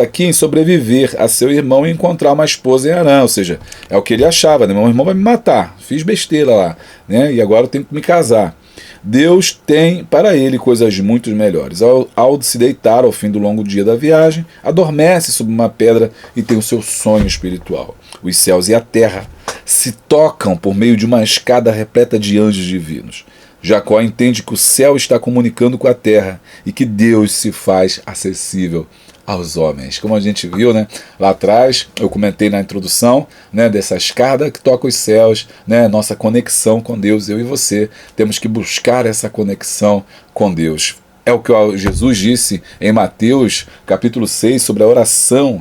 aqui em sobreviver a seu irmão e encontrar uma esposa em Harã, ou seja, é o que ele achava, né? Meu irmão vai me matar, fiz besteira lá, né? E agora eu tenho que me casar. Deus tem para ele coisas muito melhores. Ao se deitar ao fim do longo dia da viagem, adormece sob uma pedra e tem o seu sonho espiritual. Os céus e a terra se tocam por meio de uma escada repleta de anjos divinos. Jacó entende que o céu está comunicando com a terra e que Deus se faz acessível aos homens. Como a gente viu, né, lá atrás, eu comentei na introdução, né, dessa escada que toca os céus, né, nossa conexão com Deus, eu e você, temos que buscar essa conexão com Deus. É o que Jesus disse em Mateus capítulo 6 sobre a oração,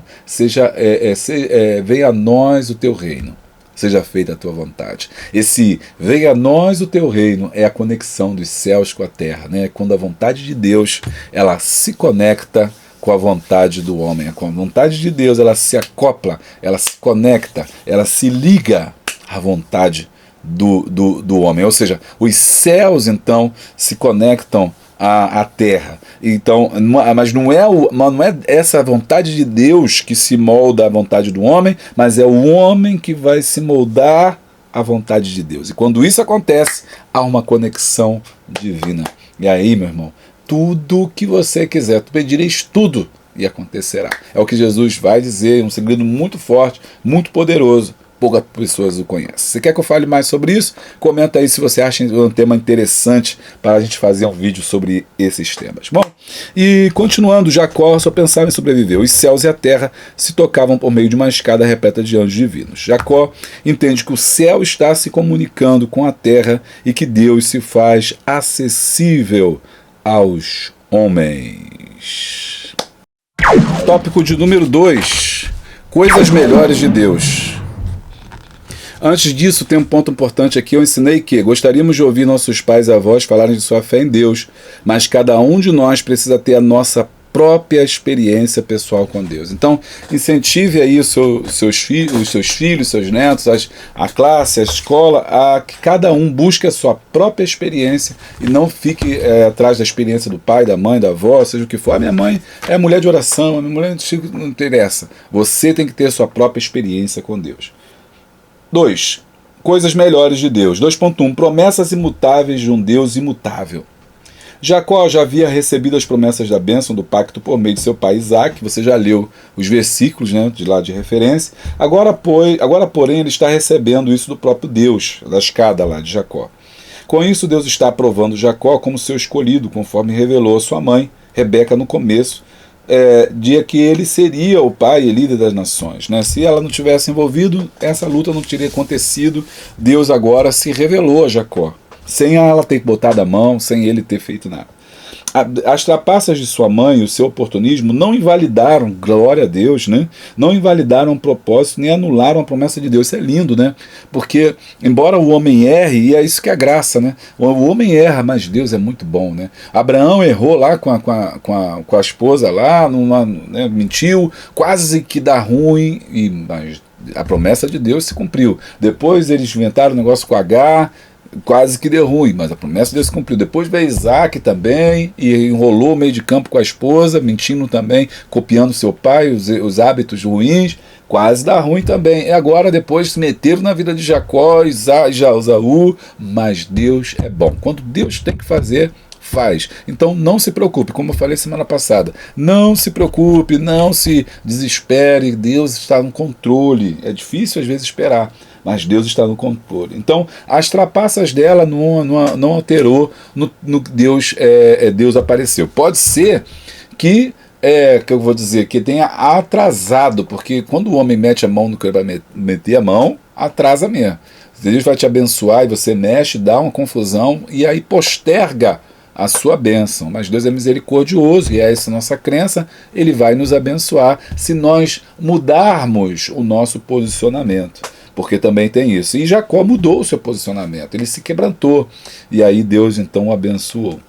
venha a nós o teu reino. Seja feita a tua vontade. Esse venha a nós o teu reino é a conexão dos céus com a terra, né? Quando a vontade de Deus ela se conecta com a vontade do homem. Com a vontade de Deus ela se acopla, ela se conecta, ela se liga à vontade do homem. Ou seja, os céus então se conectam à terra. Então, mas não é essa vontade de Deus que se molda à vontade do homem, mas é o homem que vai se moldar à vontade de Deus. E quando isso acontece, há uma conexão divina. E aí, meu irmão, tudo que você quiser, tu pedireis tudo e acontecerá. É o que Jesus vai dizer, um segredo muito forte, muito poderoso. Poucas pessoas o conhecem. Você quer que eu fale mais sobre isso? Comenta aí se você acha um tema interessante para a gente fazer um vídeo sobre esses temas. Bom, e continuando, Jacó só pensava em sobreviver. Os céus e a terra se tocavam por meio de uma escada repleta de anjos divinos. Jacó entende que o céu está se comunicando com a terra e que Deus se faz acessível aos homens. Tópico de número 2. Coisas melhores de Deus. Antes disso, tem um ponto importante aqui. Eu ensinei que gostaríamos de ouvir nossos pais e avós falarem de sua fé em Deus, mas cada um de nós precisa ter a nossa própria experiência pessoal com Deus. Então, incentive aí os seus filhos, seus netos, a classe, a escola, a que cada um busque a sua própria experiência e não fique atrás da experiência do pai, da mãe, da avó, seja o que for. A minha mãe é mulher de oração, a minha mulher não interessa. Você tem que ter a sua própria experiência com Deus. 2. Coisas melhores de Deus. 2.1. Promessas imutáveis de um Deus imutável. Jacó já havia recebido as promessas da bênção do pacto por meio de seu pai Isaac. Você já leu os versículos, né, de lá de referência. Agora, porém, ele está recebendo isso do próprio Deus, da escada lá de Jacó. Com isso, Deus está aprovando Jacó como seu escolhido, conforme revelou a sua mãe, Rebeca, no começo, dia que ele seria o pai e líder das nações, né? Se ela não tivesse envolvido, essa luta não teria acontecido. Deus agora se revelou a Jacó, sem ela ter botado a mão, sem ele ter feito nada. As trapaças de sua mãe e o seu oportunismo não invalidaram, glória a Deus, né? Não invalidaram o propósito, nem anularam a promessa de Deus. Isso é lindo, né? Porque, embora o homem erre, e é isso que é a graça, né? O homem erra, mas Deus é muito bom, né? Abraão errou lá com a esposa lá, né? Mentiu, quase que dá ruim, mas a promessa de Deus se cumpriu. Depois eles inventaram um negócio com Agar, quase que deu ruim, mas a promessa de Deus se cumpriu. Depois veio Isaac também, e enrolou o meio de campo com a esposa, mentindo também, copiando seu pai, os hábitos ruins, quase dá ruim também. E agora depois se meteram na vida de Jacó, Esaú, mas Deus é bom. Quando Deus tem que fazer, faz. Então não se preocupe, como eu falei semana passada, não se preocupe, não se desespere, Deus está no controle. É difícil às vezes esperar, mas Deus está no controle. Então, as trapaças dela não alterou no Deus apareceu. Pode ser que que eu vou dizer, que tenha atrasado, porque quando o homem mete a mão no que ele vai meter a mão, atrasa mesmo. Deus vai te abençoar e você mexe, dá uma confusão e aí posterga a sua bênção. Mas Deus é misericordioso e é essa nossa crença, Ele vai nos abençoar se nós mudarmos o nosso posicionamento. Porque também tem isso. E Jacó mudou o seu posicionamento, ele se quebrantou e aí Deus então o abençoou.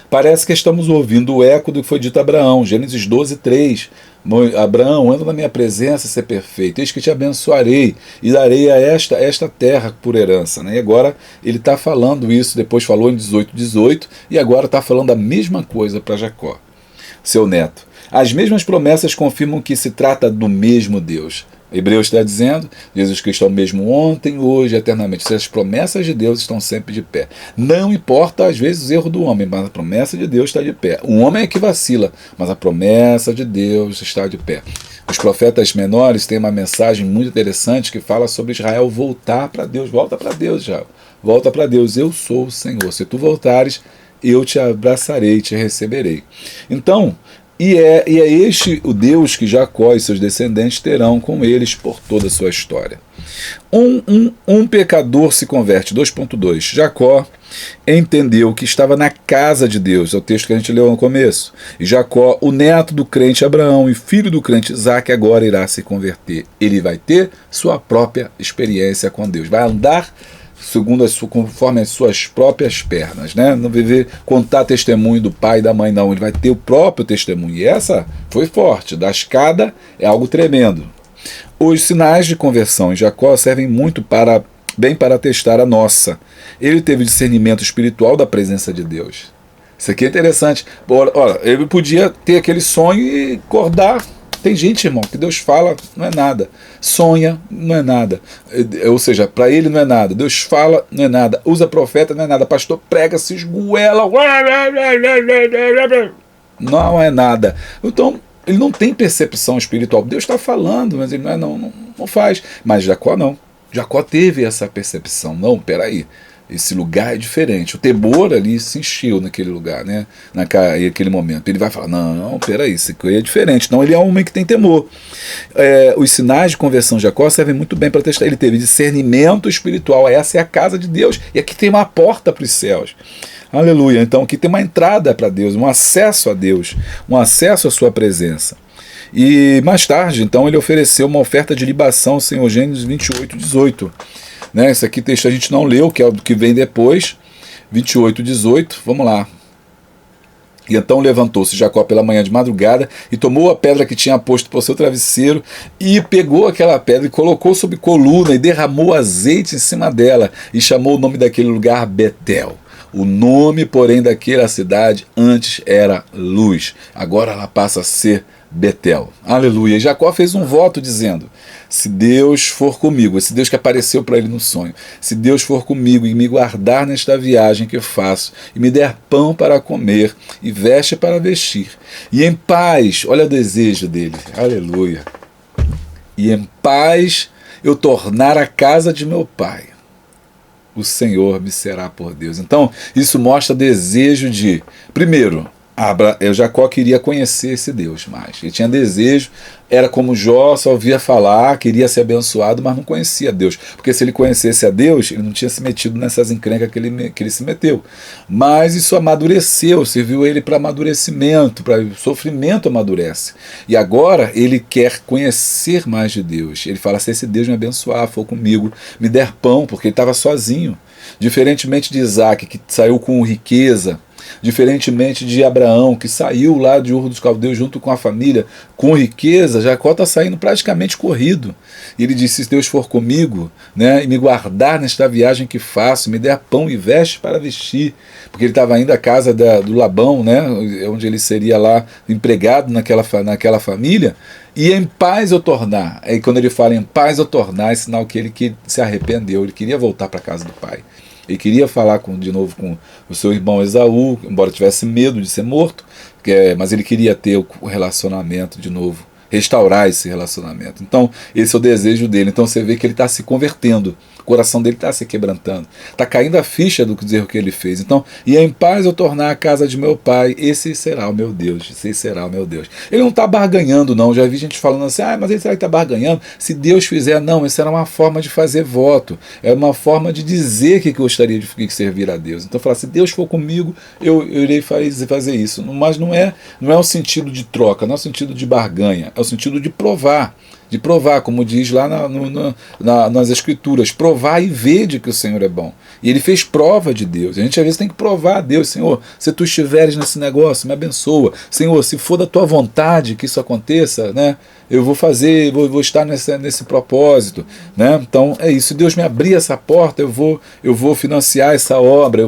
Parece que estamos ouvindo o eco do que foi dito a Abraão, Gênesis 12:3. Abraão, anda na minha presença, ser perfeito, eis que te abençoarei e darei a esta terra por herança. Né? E agora ele está falando isso, depois falou em 18:18, e agora está falando a mesma coisa para Jacó, seu neto. As mesmas promessas confirmam que se trata do mesmo Deus. Hebreus está dizendo, Jesus Cristo é o mesmo ontem, hoje, eternamente. As promessas de Deus estão sempre de pé. Não importa, às vezes, o erro do homem, mas a promessa de Deus está de pé. O homem é que vacila, mas a promessa de Deus está de pé. Os profetas menores têm uma mensagem muito interessante que fala sobre Israel voltar para Deus. Volta para Deus, Israel. Volta para Deus. Eu sou o Senhor. Se tu voltares, eu te abraçarei, te receberei. Então, E é este o Deus que Jacó e seus descendentes terão com eles por toda a sua história. Um pecador se converte, 2.2. Jacó entendeu que estava na casa de Deus, é o texto que a gente leu no começo. E Jacó, o neto do crente Abraão e filho do crente Isaac, agora irá se converter. Ele vai ter sua própria experiência com Deus, vai andar conforme as suas próprias pernas, né? Não viver, contar testemunho do pai e da mãe, não. Ele vai ter o próprio testemunho. E essa foi forte. Da escada é algo tremendo. Os sinais de conversão em Jacó servem muito para testar a nossa. Ele teve discernimento espiritual da presença de Deus. Isso aqui é interessante. Olha, ele podia ter aquele sonho e acordar. Tem gente, irmão, que Deus fala, não é nada. Sonha, não é nada. Ou seja, para ele não é nada. Deus fala, não é nada. Usa profeta, não é nada. Pastor prega, se esgoela. Não é nada. Então, ele não tem percepção espiritual. Deus está falando, mas ele não faz. Mas Jacó não. Jacó teve essa percepção. Não, peraí. Esse lugar é diferente. O temor ali se encheu naquele lugar, né? Naquele momento. Ele vai falar, não, peraí, isso aqui é diferente. Não, ele é um homem que tem temor. Os sinais de conversão de Jacó servem muito bem para testar. Ele teve discernimento espiritual. Essa é a casa de Deus. E aqui tem uma porta para os céus. Aleluia. Então aqui tem uma entrada para Deus, um acesso a Deus, um acesso à sua presença. E mais tarde, então, ele ofereceu uma oferta de libação ao Senhor, Gênesis 28:18. Né, esse aqui texto a gente não leu, que é o que vem depois, 28:18, vamos lá. E então levantou-se Jacó pela manhã de madrugada e tomou a pedra que tinha posto por seu travesseiro e pegou aquela pedra e colocou sobre coluna e derramou azeite em cima dela e chamou o nome daquele lugar Betel. O nome, porém, daquela cidade antes era Luz, agora ela passa a ser Betel. Aleluia. E Jacó fez um voto dizendo, se Deus for comigo, esse Deus que apareceu para ele no sonho, se Deus for comigo e me guardar nesta viagem que eu faço, e me der pão para comer e veste para vestir, e em paz, olha o desejo dele, aleluia, e em paz eu tornar a casa de meu pai, o Senhor me será por Deus. Então isso mostra desejo de, primeiro, Jacó queria conhecer esse Deus mais. Ele tinha desejo, era como Jó, só ouvia falar, queria ser abençoado, mas não conhecia Deus. Porque se ele conhecesse a Deus, ele não tinha se metido nessas encrencas que ele se meteu. Mas isso amadureceu, serviu ele para amadurecimento, para o sofrimento amadurece. E agora ele quer conhecer mais de Deus. Ele fala, se esse Deus me abençoar, for comigo, me der pão, porque ele estava sozinho. Diferentemente de Isaac, que saiu com riqueza, diferentemente de Abraão, que saiu lá de Ur dos Caldeus junto com a família, com riqueza, Jacó está saindo praticamente corrido. E ele disse, se Deus for comigo, né, e me guardar nesta viagem que faço, me der pão e veste para vestir, porque ele estava indo à casa do Labão, né, onde ele seria lá empregado naquela família, e em paz eu tornar. Aí quando ele fala em paz eu tornar, é sinal que ele se arrependeu, ele queria voltar para a casa do pai. Ele queria falar de novo com o seu irmão Esaú, embora tivesse medo de ser morto, mas ele queria ter o relacionamento de novo restaurar esse relacionamento. Então, esse é o desejo dele. Então, você vê que ele está se convertendo. O coração dele está se quebrantando. Está caindo a ficha do erro que ele fez. Então, e em paz eu tornar a casa de meu pai, esse será o meu Deus. Esse será o meu Deus. Ele não está barganhando, não. Já vi gente falando assim, mas ele será que está barganhando? Se Deus fizer, não. Isso era uma forma de fazer voto. É uma forma de dizer que gostaria de servir a Deus. Então, falar, se Deus for comigo, eu irei fazer isso. Mas não é o sentido de troca, não é o sentido de barganha. É o sentido de provar, como diz lá nas Escrituras, provar e ver de que o Senhor é bom. E ele fez prova de Deus. A gente às vezes tem que provar a Deus, Senhor, se tu estiveres nesse negócio, me abençoa. Senhor, se for da tua vontade que isso aconteça, né, eu vou fazer, vou estar nesse propósito, né? Então é isso. Se Deus me abrir essa porta, eu vou financiar essa obra,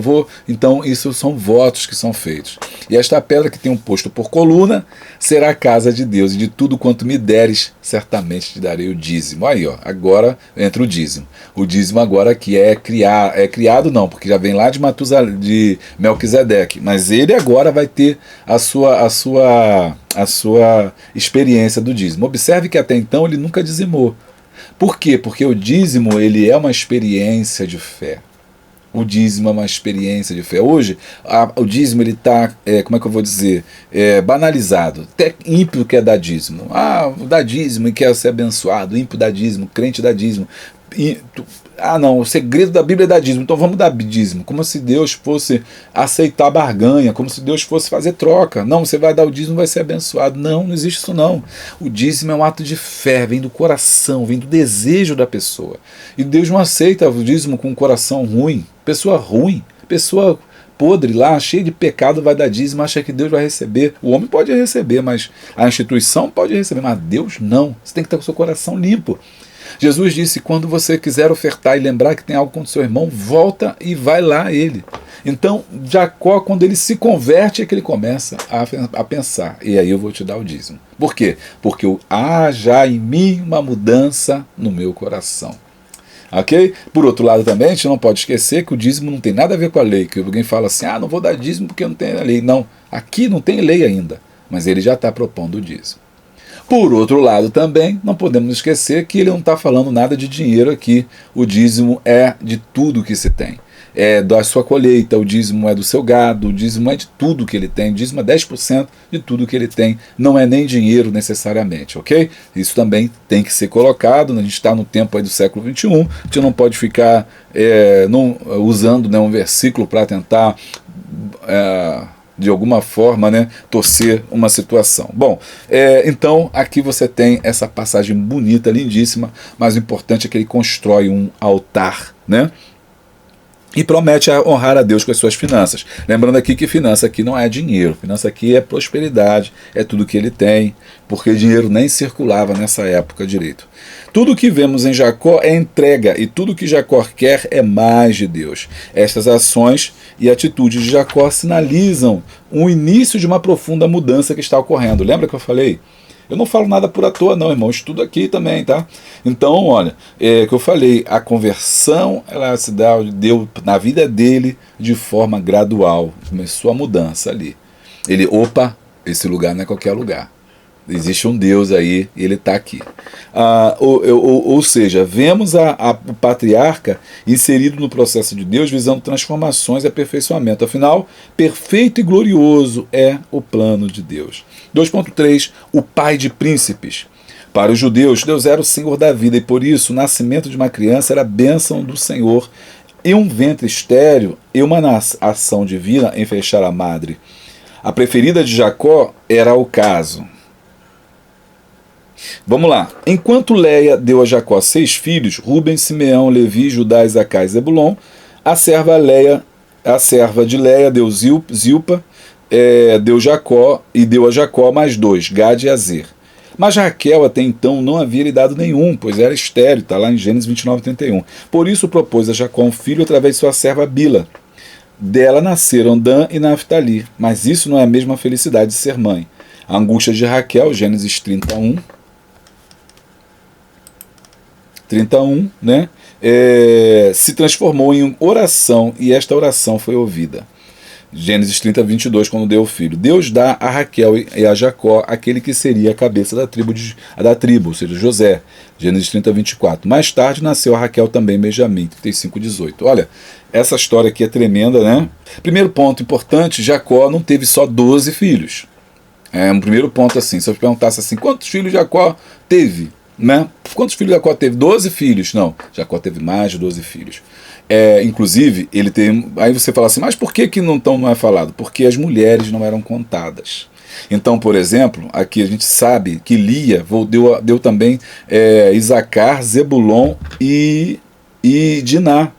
então isso são votos que são feitos. E esta pedra que tem um posto por coluna será a casa de Deus, e de tudo quanto me deres, certamente te darei o dízimo. Aí, ó, agora entra o dízimo. O dízimo agora que é criado não, porque já vem lá de Melquisedeque, mas ele agora vai ter a sua experiência do dízimo. Observe que até então ele nunca dizimou. Por quê? Porque o dízimo ele é uma experiência de fé. O dízimo é uma experiência de fé. Hoje, o dízimo ele está, como é que eu vou dizer, banalizado. Até ímpio quer dar dízimo. Dá dízimo e quer ser abençoado. Ímpio dá dízimo, crente dá dízimo. Não, o segredo da Bíblia é dar dízimo, então vamos dar dízimo, como se Deus fosse aceitar barganha, como se Deus fosse fazer troca. Não, você vai dar o dízimo, vai ser abençoado. Não existe isso não. O dízimo é um ato de fé, vem do coração, vem do desejo da pessoa. E Deus não aceita o dízimo com um coração ruim, pessoa podre lá, cheia de pecado, vai dar dízimo, acha que Deus vai receber. O homem pode receber, mas a instituição pode receber, mas Deus não. Você tem que estar com o seu coração limpo. Jesus disse, quando você quiser ofertar e lembrar que tem algo contra o seu irmão, volta e vai lá a ele. Então, Jacó, quando ele se converte, é que ele começa a pensar, e aí eu vou te dar o dízimo. Por quê? Porque há já em mim uma mudança no meu coração. Ok? Por outro lado também, a gente não pode esquecer que o dízimo não tem nada a ver com a lei, que alguém fala assim, não vou dar dízimo porque não tem a lei. Não, aqui não tem lei ainda, mas ele já está propondo o dízimo. Por outro lado também, não podemos esquecer que ele não está falando nada de dinheiro aqui. O dízimo é de tudo que se tem. É da sua colheita, o dízimo é do seu gado, o dízimo é de tudo que ele tem. O dízimo é 10% de tudo que ele tem. Não é nem dinheiro necessariamente, ok? Isso também tem que ser colocado. A gente está no tempo aí do século XXI. A gente não pode ficar usando, né, um versículo para tentar... de alguma forma, né, torcer uma situação. Bom, então aqui você tem essa passagem bonita, lindíssima, mas o importante é que ele constrói um altar, né? E promete honrar a Deus com as suas finanças. Lembrando aqui que finança aqui não é dinheiro, finança aqui é prosperidade, é tudo que ele tem, porque dinheiro nem circulava nessa época direito. Tudo que vemos em Jacó é entrega, e tudo que Jacó quer é mais de Deus. Estas ações e atitudes de Jacó sinalizam o início de uma profunda mudança que está ocorrendo. Lembra que eu falei? Eu não falo nada por à toa não, irmão, estudo aqui também, tá? Então, olha, que eu falei, a conversão, ela se deu na vida dele de forma gradual, começou a mudança ali. Esse lugar não é qualquer lugar. Existe um Deus aí, e ele está aqui. Ou seja, vemos o patriarca inserido no processo de Deus, visando transformações e aperfeiçoamento. Afinal, perfeito e glorioso é o plano de Deus. 2.3. O pai de príncipes. Para os judeus, Deus era o Senhor da vida, e por isso o nascimento de uma criança era a bênção do Senhor, e um ventre estéril e uma ação divina em fechar a madre. A preferida de Jacó era o caso. Vamos lá. Enquanto Leia deu a Jacó 6 filhos, Rúben, Simeão, Levi, Judá, Isacar e Zebulon, a serva de Leia deu Zilpa, deu a Jacó mais 2, Gade e Azer. Mas Raquel até então não havia lhe dado nenhum, pois era estéril, está lá em Gênesis 29:31. Por isso propôs a Jacó um filho através de sua serva Bila. Dela nasceram Dan e Naftali, mas isso não é a mesma felicidade de ser mãe. A angústia de Raquel, Gênesis 31, né, se transformou em oração, e esta oração foi ouvida. Gênesis 30, 22, quando deu o filho. Deus dá a Raquel e a Jacó aquele que seria a cabeça da tribo, ou seja, José. Gênesis 30, 24. Mais tarde nasceu a Raquel também, Benjamim, 35, 18. Olha, essa história aqui é tremenda, né? Primeiro ponto importante, Jacó não teve só 12 filhos. É um primeiro ponto assim, se eu perguntasse assim, quantos filhos Jacó teve? Né? Quantos filhos Jacó teve? 12 filhos? Não, Jacó teve mais de 12 filhos. Inclusive, ele tem. Aí você fala assim, mas por que não é falado? Porque as mulheres não eram contadas. Então, por exemplo, aqui a gente sabe que Lia deu também Isacar, Zebulon e Diná.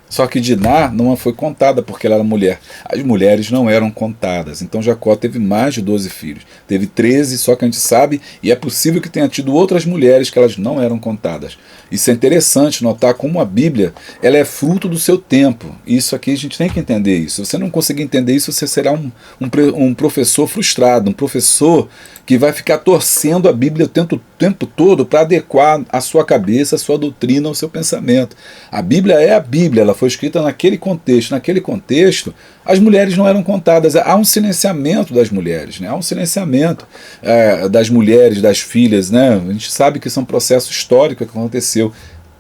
Só que Diná não foi contada porque ela era mulher. As mulheres não eram contadas. Então Jacó teve mais de 12 filhos. Teve 13, só que a gente sabe, e é possível que tenha tido outras mulheres que elas não eram contadas. Isso é interessante notar como a Bíblia ela é fruto do seu tempo. Isso aqui a gente tem que entender isso. Se você não conseguir entender isso, você será um professor frustrado, um professor que vai ficar torcendo a Bíblia o tempo todo para adequar a sua cabeça, a sua doutrina, ao seu pensamento. A Bíblia é a Bíblia, ela foi escrita naquele contexto. Naquele contexto, as mulheres não eram contadas. Há um silenciamento das mulheres, né? Há um silenciamento das mulheres, das filhas. Né? A gente sabe que isso é um processo histórico que aconteceu,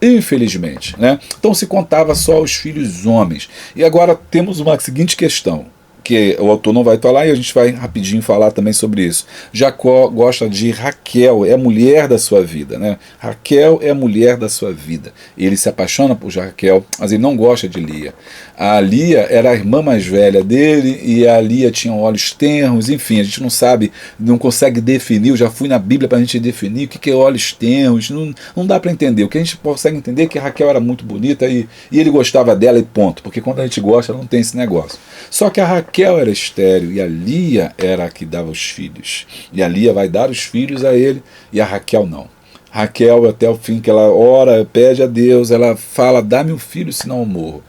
infelizmente. Né? Então se contava só os filhos homens. E agora temos uma seguinte questão, que o autor não vai falar e a gente vai rapidinho falar também sobre isso. Jacó gosta de Raquel, é a mulher da sua vida, né? Raquel é a mulher da sua vida. Ele se apaixona por Raquel, mas ele não gosta de Lia. A Lia era a irmã mais velha dele e a Lia tinha olhos tenros, enfim, a gente não sabe, não consegue definir. Eu já fui na Bíblia para a gente definir o que é olhos tenros, não dá para entender. O que a gente consegue entender é que Raquel era muito bonita e ele gostava dela e ponto, porque quando a gente gosta não tem esse negócio. Só que a Raquel era estéril e a Lia era a que dava os filhos. E a Lia vai dar os filhos a ele e a Raquel não. Raquel, até o fim que ela ora, pede a Deus, ela fala, dá-me um filho, senão eu morro.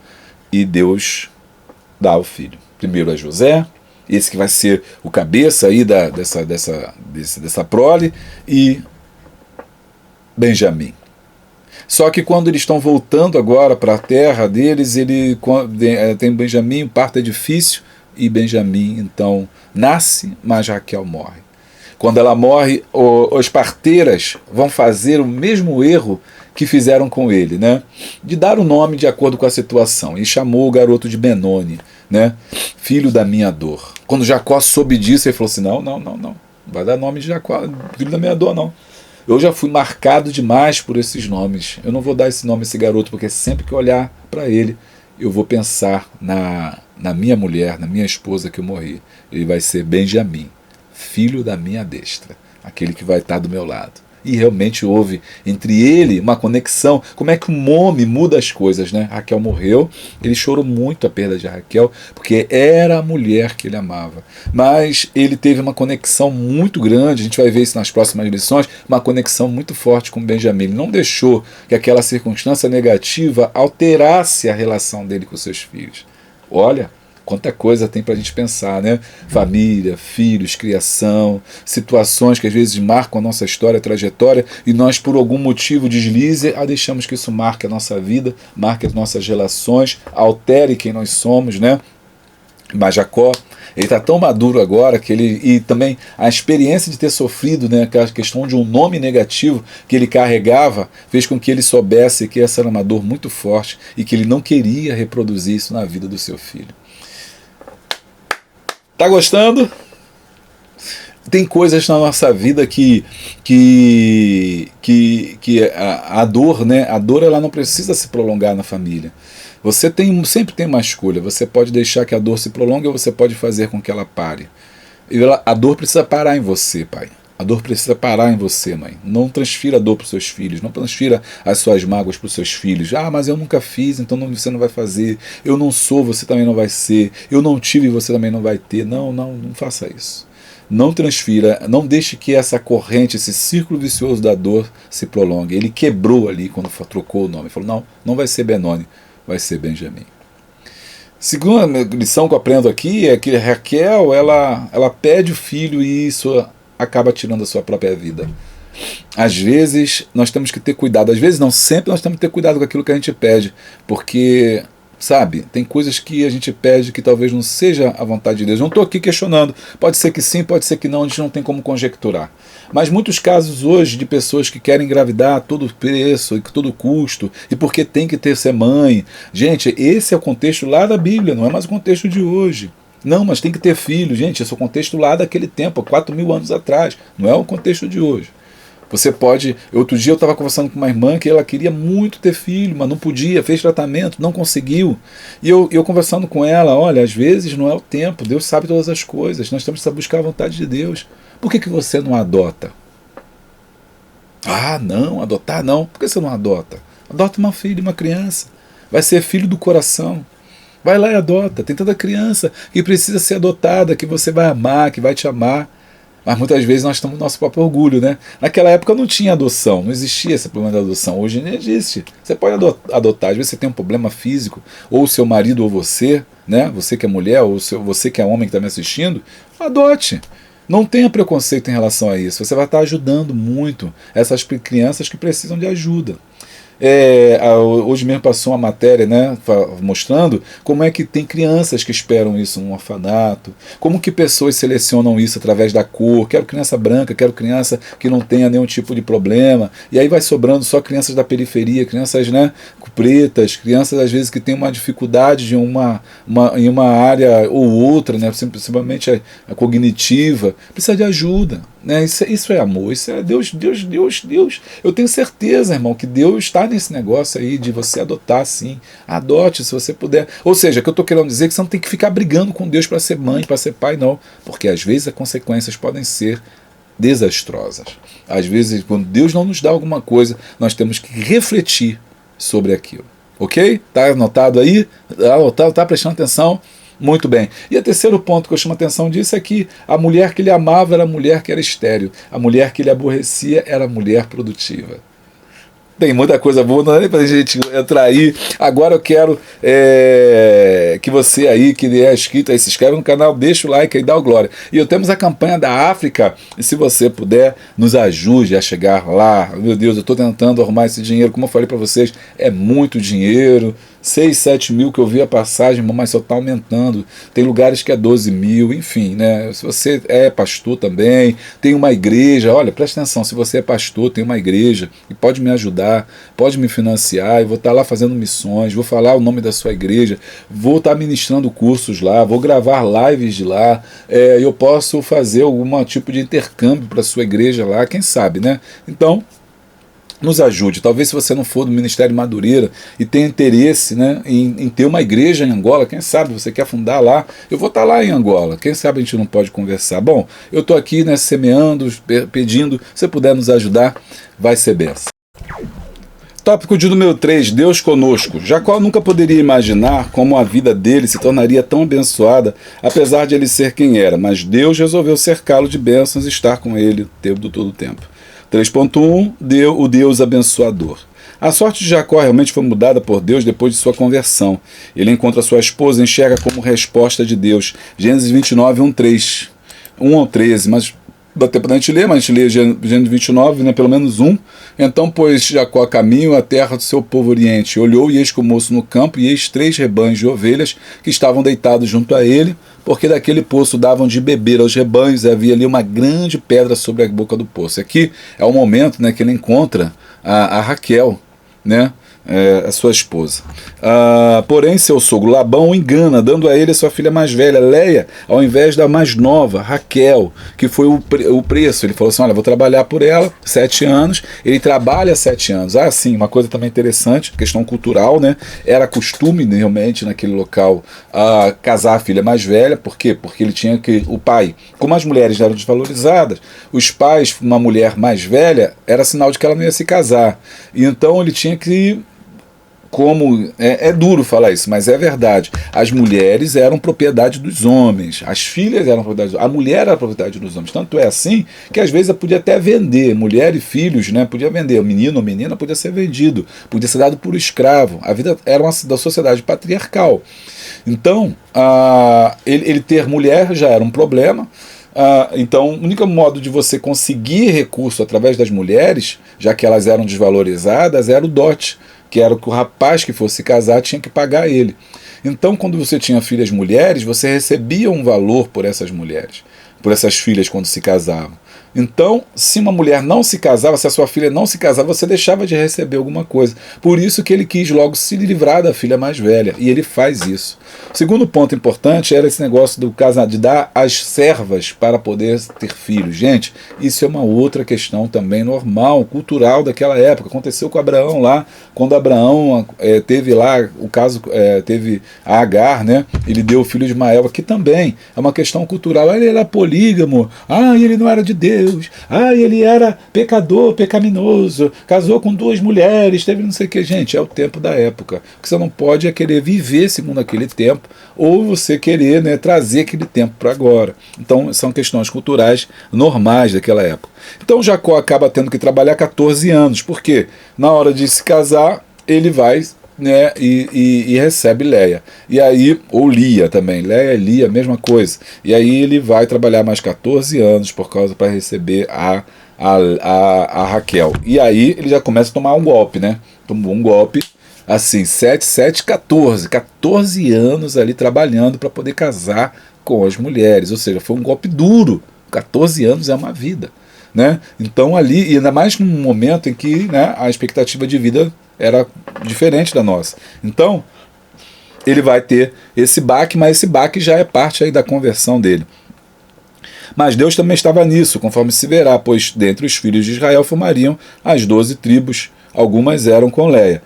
E Deus dá o filho. Primeiro a José, esse que vai ser o cabeça aí dessa prole, e Benjamim. Só que quando eles estão voltando agora para a terra deles, tem Benjamim, o parto é difícil, e Benjamim então nasce, mas Raquel morre. Quando ela morre, as parteiras vão fazer o mesmo erro que fizeram com ele, né? De dar o nome de acordo com a situação. E chamou o garoto de Benoni, né? Filho da minha dor. Quando Jacó soube disso, ele falou assim, não vai dar nome de Jacó, filho da minha dor, não. Eu já fui marcado demais por esses nomes. Eu não vou dar esse nome a esse garoto, porque sempre que eu olhar para ele, eu vou pensar na minha mulher, na minha esposa que eu morri. Ele vai ser Benjamim, filho da minha destra, aquele que vai estar do meu lado. E realmente houve entre ele uma conexão. Como é que um homem muda as coisas, né? Raquel morreu, ele chorou muito a perda de Raquel, porque era a mulher que ele amava. Mas ele teve uma conexão muito grande, a gente vai ver isso nas próximas lições, uma conexão muito forte com Benjamim. Ele não deixou que aquela circunstância negativa alterasse a relação dele com seus filhos. Olha, quanta coisa tem para a gente pensar, né? Família, filhos, criação, situações que às vezes marcam a nossa história, a trajetória, e nós, por algum motivo, deslize, deixamos que isso marque a nossa vida, marque as nossas relações, altere quem nós somos, né? Mas Jacó, ele está tão maduro agora que e também a experiência de ter sofrido, né, aquela questão de um nome negativo que ele carregava, fez com que ele soubesse que essa era uma dor muito forte e que ele não queria reproduzir isso na vida do seu filho. Tá gostando? Tem coisas na nossa vida que a dor, né? A dor ela não precisa se prolongar na família. Você sempre tem uma escolha. Você pode deixar que a dor se prolongue ou você pode fazer com que ela pare. A dor precisa parar em você, pai. A dor precisa parar em você, mãe. Não transfira a dor para os seus filhos. Não transfira as suas mágoas para os seus filhos. Mas eu nunca fiz, então você não vai fazer. Eu não sou, você também não vai ser. Eu não tive, você também não vai ter. Não faça isso. Não transfira, não deixe que essa corrente, esse círculo vicioso da dor se prolongue. Ele quebrou ali quando trocou o nome. Ele falou, não vai ser Benoni, vai ser Benjamim. Segunda lição que eu aprendo aqui é que Raquel, ela pede o filho e isso acaba tirando a sua própria vida. Às vezes nós temos que ter cuidado, às vezes não, sempre nós temos que ter cuidado com aquilo que a gente pede, porque Sabe, tem coisas que a gente pede que talvez não seja a vontade de Deus. Não estou aqui questionando, pode ser que sim, pode ser que não, a gente não tem como conjecturar. Mas muitos casos hoje de pessoas que querem engravidar a todo preço, e a todo custo, e porque tem que ser mãe. Gente, esse é o contexto lá da Bíblia, não é mais o contexto de hoje. Não, mas tem que ter filho, gente, esse é o contexto lá daquele tempo, 4.000 anos atrás, não é o contexto de hoje. Você pode. Outro dia eu estava conversando com uma irmã que ela queria muito ter filho, mas não podia, fez tratamento, não conseguiu. E eu conversando com ela, olha, às vezes não é o tempo, Deus sabe todas as coisas, nós temos que buscar a vontade de Deus. Por que você não adota? Ah, não, adotar não. Por que você não adota? Adota uma filha, uma criança. Vai ser filho do coração. Vai lá e adota. Tem tanta criança que precisa ser adotada, que você vai amar, que vai te amar. Mas muitas vezes nós estamos no nosso próprio orgulho, né? Naquela época não tinha adoção, não existia esse problema da adoção. Hoje não existe. Você pode adotar, às vezes você tem um problema físico, ou o seu marido ou você, né? Você que é mulher, ou você que é homem que está me assistindo, adote. Não tenha preconceito em relação a isso. Você vai estar ajudando muito essas crianças que precisam de ajuda. Hoje mesmo passou uma matéria, né, mostrando como é que tem crianças que esperam isso num orfanato, como que pessoas selecionam isso através da cor. Quero criança branca, quero criança que não tenha nenhum tipo de problema, e aí vai sobrando só crianças da periferia, crianças, né, pretas, crianças às vezes que têm uma dificuldade de em uma área ou outra, né, principalmente a cognitiva, precisa de ajuda. Né? Isso é amor, isso é Deus. Eu tenho certeza, irmão, que Deus está nesse negócio aí de você adotar, sim. Adote se você puder. Ou seja, o que eu estou querendo dizer é que você não tem que ficar brigando com Deus para ser mãe, para ser pai, não. Porque às vezes as consequências podem ser desastrosas. Às vezes, quando Deus não nos dá alguma coisa, nós temos que refletir sobre aquilo. Ok? Tá anotado aí? Tá prestando atenção? Muito bem. E o terceiro ponto que eu chamo a atenção disso é que a mulher que ele amava era a mulher que era estéril. A mulher que ele aborrecia era a mulher produtiva. Tem muita coisa boa, não é nem pra gente entrar aí. Agora eu quero que você aí, que é inscrito aí, se inscreve no canal, deixa o like aí, dá o glória. E temos a campanha da África, e se você puder, nos ajude a chegar lá. Meu Deus, eu estou tentando arrumar esse dinheiro, como eu falei para vocês, é muito dinheiro. 6, 7 mil que eu vi a passagem, mas só está aumentando. Tem lugares que é 12 mil, enfim, né? Se você é pastor também, tem uma igreja, olha, presta atenção, se você é pastor, tem uma igreja e pode me ajudar, pode me financiar, eu vou estar lá fazendo missões, vou falar o nome da sua igreja, vou estar ministrando cursos lá, vou gravar lives de lá, eu posso fazer algum tipo de intercâmbio para a sua igreja lá, quem sabe, né? Então, nos ajude. Talvez se você não for do Ministério Madureira e tem interesse, né, em ter uma igreja em Angola, quem sabe você quer fundar lá, eu vou estar lá em Angola, quem sabe a gente não pode conversar. Bom, eu estou aqui, né, semeando, pedindo, se você puder nos ajudar, vai ser benção. Tópico de número 3, Deus conosco. Jacó nunca poderia imaginar como a vida dele se tornaria tão abençoada, apesar de ele ser quem era, mas Deus resolveu cercá-lo de bênçãos e estar com ele todo o tempo. 3.1, o Deus abençoador. A sorte de Jacó realmente foi mudada por Deus depois de sua conversão. Ele encontra sua esposa e enxerga como resposta de Deus. Gênesis 29, 1 ao 13, mas dá tempo da gente ler, mas a gente lê Gênesis 29, né, pelo menos 1. Então pôs Jacó a caminho à terra do seu povo oriente. Olhou e eis que o moço no campo, e eis 3 rebanhos de ovelhas que estavam deitados junto a ele, porque daquele poço davam de beber aos rebanhos, e havia ali uma grande pedra sobre a boca do poço. Aqui é o momento, né, que ele encontra a Raquel, né, a sua esposa. Porém, seu sogro Labão o engana, dando a ele a sua filha mais velha, Leia, ao invés da mais nova, Raquel, que foi o preço. Ele falou assim, olha, vou trabalhar por ela 7 anos. Ele trabalha 7 anos. Sim, uma coisa também interessante, questão cultural, né? Era costume, realmente, naquele local, casar a filha mais velha. Por quê? Porque ele tinha que... O pai, como as mulheres eram desvalorizadas, os pais, uma mulher mais velha, era sinal de que ela não ia se casar. E então ele tinha que... É duro falar isso, mas é verdade. As mulheres eram propriedade dos homens, as filhas eram propriedade dos homens, a mulher era propriedade dos homens. Tanto é assim que às vezes ela podia até vender, mulher e filhos, né, podia vender, o menino ou menina podia ser vendido, podia ser dado por escravo. A vida era da sociedade patriarcal. Então, ele ter mulher já era um problema. Então, o único modo de você conseguir recurso através das mulheres, já que elas eram desvalorizadas, era o dote. que era que o rapaz que fosse casar tinha que pagar ele. Então, quando você tinha filhas mulheres, você recebia um valor por essas mulheres, por essas filhas quando se casavam. Então, se uma mulher não se casava, se a sua filha não se casava, você deixava de receber alguma coisa. Por isso que ele quis logo se livrar da filha mais velha, e ele faz isso. O segundo ponto importante era esse negócio do casamento, de dar as servas para poder ter filhos. Gente, isso é uma outra questão também normal, cultural daquela época. Aconteceu com Abraão lá, quando Abraão teve lá o caso, teve a Agar, né? Ele deu o filho de Ismael, aqui também é uma questão cultural. Ele era polígamo, ele não era de Deus, ele era pecador, pecaminoso, casou com 2 mulheres, teve não sei o que. Gente, é o tempo da época. O que você não pode é querer viver segundo aquele tempo, ou você querer, né, trazer aquele tempo para agora. Então são questões culturais normais daquela época. Então Jacó acaba tendo que trabalhar 14 anos, porque na hora de se casar, ele vai, né, e recebe Leia. E aí, ou Lia também, Leia e Lia, mesma coisa. E aí ele vai trabalhar mais 14 anos para receber a Raquel. E aí ele já começa a tomar um golpe, né? Tomou um golpe, assim, 14 anos ali trabalhando para poder casar com as mulheres. Ou seja, foi um golpe duro. 14 anos é uma vida, né? Então ali, e ainda mais num momento em que, né, a expectativa de vida era diferente da nossa. Então, ele vai ter esse baque, mas esse baque já é parte aí da conversão dele. Mas Deus também estava nisso, conforme se verá, pois dentre os filhos de Israel formariam as 12 tribos, algumas eram com Leia.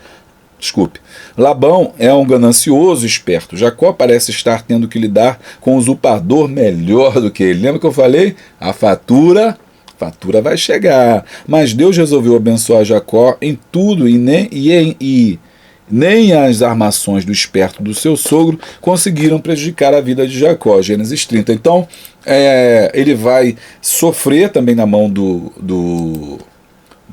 Labão é um ganancioso esperto. Jacó parece estar tendo que lidar com um usurpador melhor do que ele. Lembra que eu falei? A fatura vai chegar. Mas Deus resolveu abençoar Jacó em tudo e nem as armações do esperto do seu sogro conseguiram prejudicar a vida de Jacó. Gênesis 30. Então, ele vai sofrer também na mão do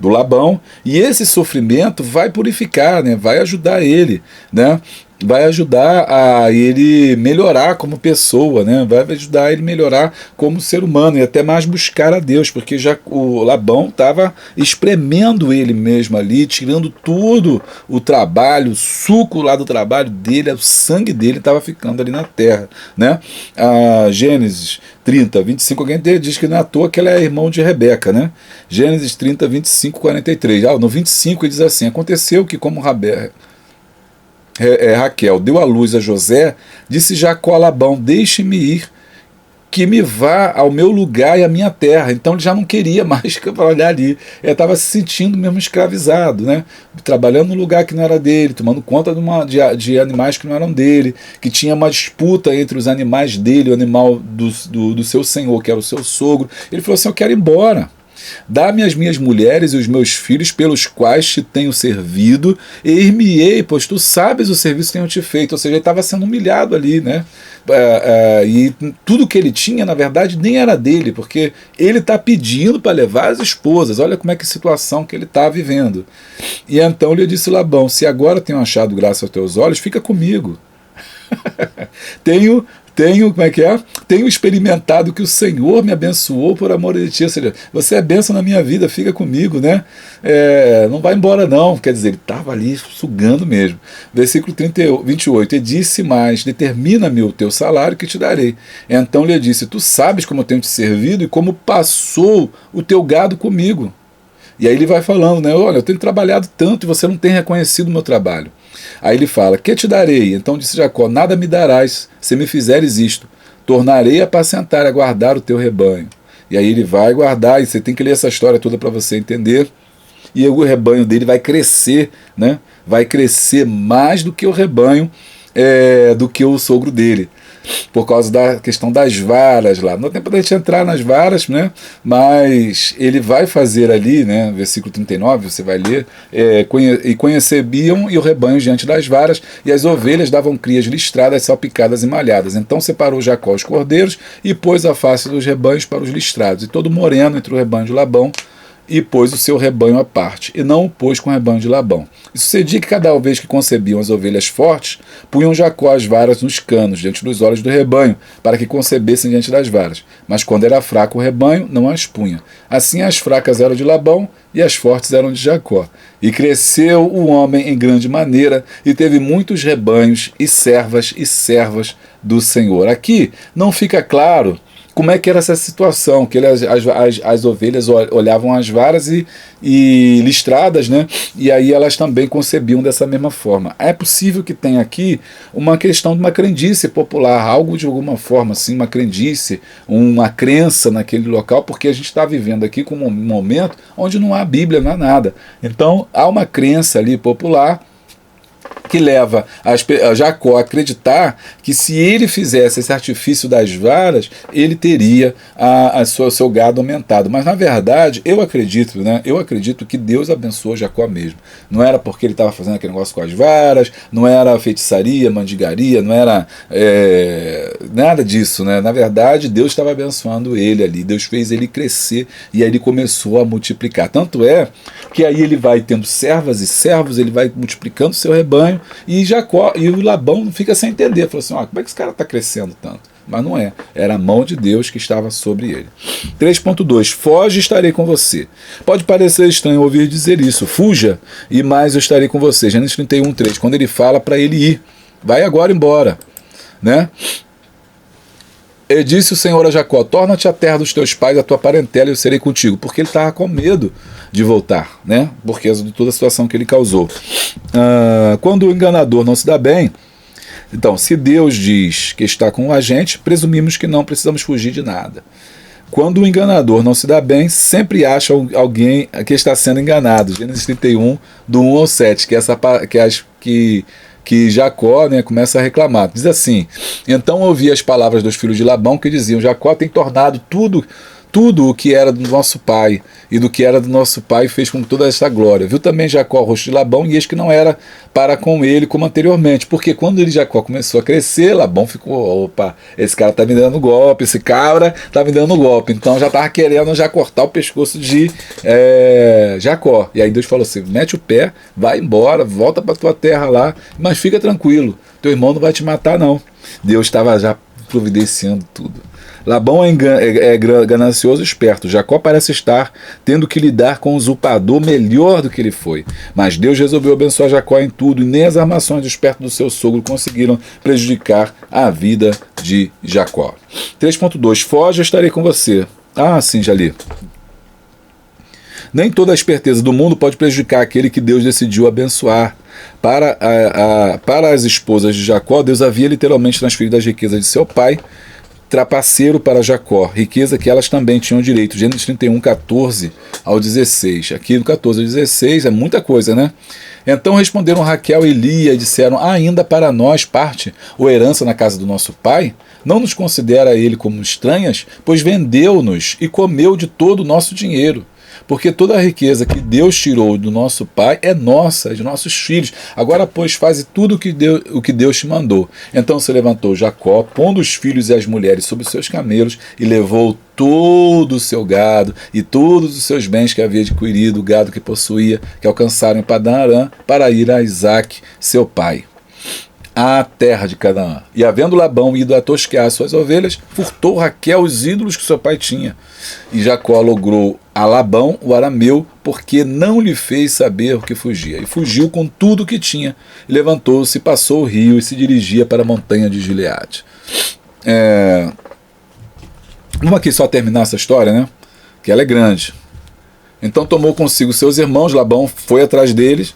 Labão, e esse sofrimento vai purificar, né? Vai ajudar ele, né? Vai ajudar a ele melhorar como pessoa, né? Vai ajudar ele melhorar como ser humano e até mais buscar a Deus, porque já o Labão estava espremendo ele mesmo ali, tirando todo o trabalho, o suco lá do trabalho dele, o sangue dele estava ficando ali na terra, né? Gênesis 30, 25, alguém diz que não é à toa que ela é irmão de Rebeca, né? Gênesis 30, 25, 43. No 25 ele diz assim: aconteceu que como Raquel deu à luz a José, disse Jacó a Labão: deixe-me ir, que me vá ao meu lugar e à minha terra. Então ele já não queria mais trabalhar ali. Ele estava se sentindo mesmo escravizado, né? Trabalhando no lugar que não era dele, tomando conta de animais que não eram dele, que tinha uma disputa entre os animais dele, o animal do seu senhor, que era o seu sogro. Ele falou assim: eu quero ir embora. Dá-me as minhas mulheres e os meus filhos pelos quais te tenho servido, e ir-me-ei, pois tu sabes o serviço que tenho te feito. Ou seja, ele estava sendo humilhado ali, né? E tudo que ele tinha, na verdade, nem era dele, porque ele está pedindo para levar as esposas. Olha como é que situação que ele está vivendo. E então lhe disse Labão: se agora tenho achado graça aos teus olhos, fica comigo. Tenho experimentado que o Senhor me abençoou por amor de ti. Ou seja, você é bênção na minha vida, fica comigo, né? Não vai embora não. Quer dizer, ele estava ali sugando mesmo. Versículo 28, e disse mais: determina-me o teu salário que te darei. Então lhe disse: tu sabes como eu tenho te servido e como passou o teu gado comigo. E aí ele vai falando, né? Olha, eu tenho trabalhado tanto e você não tem reconhecido o meu trabalho. Aí ele fala: que te darei? Então disse Jacó: nada me darás, se me fizeres isto. Tornarei a apacentar, a guardar o teu rebanho. E aí ele vai guardar, e você tem que ler essa história toda para você entender. E o rebanho dele vai crescer, né? Vai crescer mais do que o rebanho, do que o sogro dele, por causa da questão das varas lá. Não tem tempo da gente entrar nas varas, né? Mas ele vai fazer ali, né? Versículo 39, você vai ler: e conhecebiam e o rebanho diante das varas, e as ovelhas davam crias listradas, salpicadas e malhadas. Então separou Jacó os cordeiros e pôs a face dos rebanhos para os listrados, e todo moreno entre o rebanho de Labão e pôs o seu rebanho à parte, e não o pôs com o rebanho de Labão. E sucedia que cada vez que concebiam as ovelhas fortes, punham Jacó as varas nos canos, diante dos olhos do rebanho, para que concebessem diante das varas. Mas quando era fraco o rebanho, não as punha. Assim as fracas eram de Labão, e as fortes eram de Jacó. E cresceu o homem em grande maneira, e teve muitos rebanhos, e servas do Senhor. Aqui não fica claro como é que era essa situação, que as ovelhas olhavam as varas e listradas, né? E aí elas também concebiam dessa mesma forma. É possível que tenha aqui uma questão de uma crendice popular, algo de alguma forma assim, uma crendice, uma crença naquele local, porque a gente está vivendo aqui com um momento onde não há Bíblia, não há nada. Então há uma crença ali popular que leva a Jacó a acreditar que se ele fizesse esse artifício das varas, ele teria seu gado aumentado. Mas na verdade, eu acredito que Deus abençoou Jacó mesmo. Não era porque ele estava fazendo aquele negócio com as varas, não era feitiçaria, mandigaria, não era nada disso, né? Na verdade, Deus estava abençoando ele ali, Deus fez ele crescer e aí ele começou a multiplicar. Tanto é que aí ele vai tendo servas e servos, ele vai multiplicando seu rebanho, e Jacó e o Labão não fica sem entender, falou assim, como é que esse cara está crescendo tanto? Mas não é, era a mão de Deus que estava sobre ele. 3.2, foge e estarei com você. Pode parecer estranho ouvir dizer isso, fuja e mais eu estarei com você. Gênesis 31:3, quando ele fala para ele ir, vai agora embora, né? E disse o Senhor a Jacó, torna-te à terra dos teus pais, a tua parentela, e eu serei contigo. Porque ele estava com medo de voltar, né? Por causa de toda a situação que ele causou. Quando o enganador não se dá bem, então, se Deus diz que está com a gente, presumimos que não precisamos fugir de nada. Quando o enganador não se dá bem, sempre acha alguém que está sendo enganado. Gênesis 31, do 1 ao 7, que Jacó, né, começa a reclamar. Diz assim, então ouvi as palavras dos filhos de Labão que diziam, Jacó tem tornado tudo o que era do nosso pai, e do que era do nosso pai fez com toda esta glória. Viu também Jacó o rosto de Labão, e eis que não era para com ele como anteriormente, porque quando Jacó começou a crescer, Labão ficou, opa, esse cara tá me dando golpe, esse cabra tá me dando golpe, então já tava querendo já cortar o pescoço de Jacó, e aí Deus falou assim, mete o pé, vai embora, volta para tua terra lá, mas fica tranquilo, teu irmão não vai te matar não. Deus estava já providenciando tudo. Labão é ganancioso e esperto. Jacó parece estar tendo que lidar com um usurpador melhor do que ele foi. Mas Deus resolveu abençoar Jacó em tudo, e nem as armações do esperto do seu sogro conseguiram prejudicar a vida de Jacó. 3.2, foge, eu estarei com você. Sim, já li. Nem toda a esperteza do mundo pode prejudicar aquele que Deus decidiu abençoar. Para as esposas de Jacó, Deus havia literalmente transferido as riquezas de seu pai, trapaceiro para Jacó, riqueza que elas também tinham direito. Gênesis 31, 14 ao 16. Aqui do 14 ao 16 é muita coisa, né? Então responderam Raquel e Lia e disseram, ainda para nós parte ou herança na casa do nosso pai? Não nos considera ele como estranhas, pois vendeu-nos e comeu de todo o nosso dinheiro. Porque toda a riqueza que Deus tirou do nosso pai é nossa, é de nossos filhos. Agora, pois, faze tudo o que Deus te mandou. Então se levantou Jacó, pondo os filhos e as mulheres sobre os seus camelos, e levou todo o seu gado e todos os seus bens que havia adquirido, o gado que possuía, que alcançaram em Padã Arã, para ir a Isaque, seu pai, à terra de Canaã. E havendo Labão ido a tosquear suas ovelhas, furtou Raquel os ídolos que seu pai tinha. E Jacó logrou a Labão, o arameu, porque não lhe fez saber o que fugia. E fugiu com tudo o que tinha. E levantou-se, passou o rio e se dirigia para a montanha de Gileade. Vamos aqui só terminar essa história, né? Que ela é grande. Então tomou consigo seus irmãos, Labão foi atrás deles,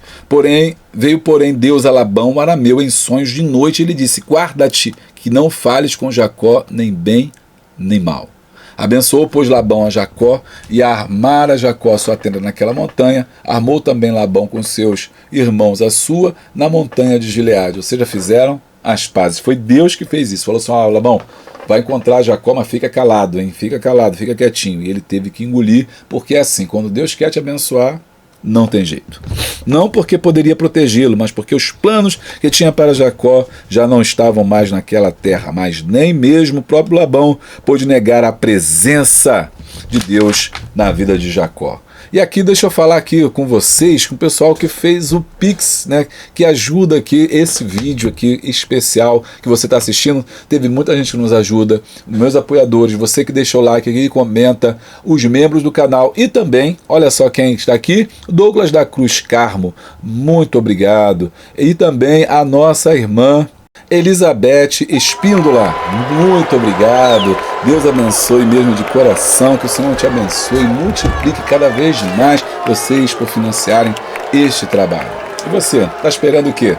veio Deus a Labão, o arameu, em sonhos de noite, e lhe disse, guarda-te, que não fales com Jacó, nem bem, nem mal. Abençoou, pois, Labão a Jacó, e armara Jacó a sua tenda naquela montanha, armou também Labão com seus irmãos a sua, na montanha de Gileade, ou seja, fizeram as pazes. Foi Deus que fez isso, falou assim, Labão, vai encontrar Jacó, mas fica calado, hein? Fica calado, fica quietinho. E ele teve que engolir, porque é assim, quando Deus quer te abençoar, não tem jeito. Não porque poderia protegê-lo, mas porque os planos que tinha para Jacó já não estavam mais naquela terra, mas nem mesmo o próprio Labão pôde negar a presença de Deus na vida de Jacó. E aqui deixa eu falar aqui com vocês, com o pessoal que fez o Pix, né, que ajuda aqui, esse vídeo aqui especial que você está assistindo. Teve muita gente que nos ajuda, meus apoiadores, você que deixou o like aqui, comenta, os membros do canal e também, olha só quem está aqui, Douglas da Cruz Carmo, muito obrigado. E também a nossa irmã Elizabeth Espíndola, muito obrigado. Deus abençoe mesmo de coração, que o Senhor te abençoe e multiplique cada vez mais vocês por financiarem este trabalho. E você, está esperando o quê?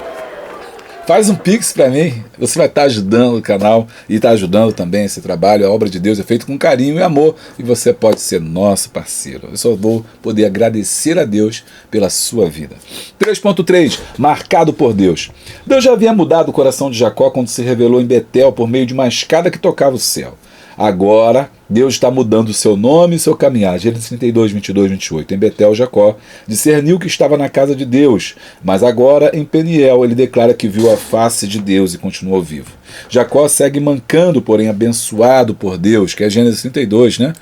Faz um Pix para mim, você vai estar ajudando o canal e está ajudando também esse trabalho. A obra de Deus é feita com carinho e amor e você pode ser nosso parceiro. Eu só vou poder agradecer a Deus pela sua vida. 3.3, marcado por Deus. Deus já havia mudado o coração de Jacó quando se revelou em Betel por meio de uma escada que tocava o céu. Agora, Deus está mudando o seu nome e seu caminhar. Gênesis 32, 22, 28. Em Betel, Jacó discerniu que estava na casa de Deus, mas agora em Peniel ele declara que viu a face de Deus e continuou vivo. Jacó segue mancando, porém abençoado por Deus, que é Gênesis 32, né?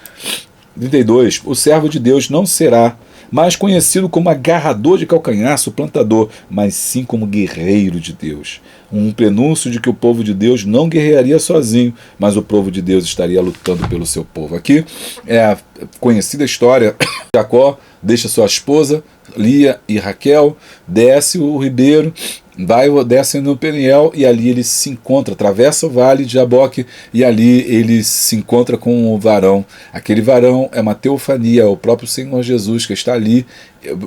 32. O servo de Deus não será mais conhecido como agarrador de calcanhar, suplantador, mas sim como guerreiro de Deus. Um prenúncio de que o povo de Deus não guerrearia sozinho, mas o povo de Deus estaria lutando pelo seu povo. Aqui é a conhecida história. Jacó deixa sua esposa, Lia e Raquel, desce o ribeiro, desce no Peniel e ali ele se encontra, atravessa o vale de Jaboque e ali ele se encontra com o varão. Aquele varão é uma teofania, é o próprio Senhor Jesus que está ali.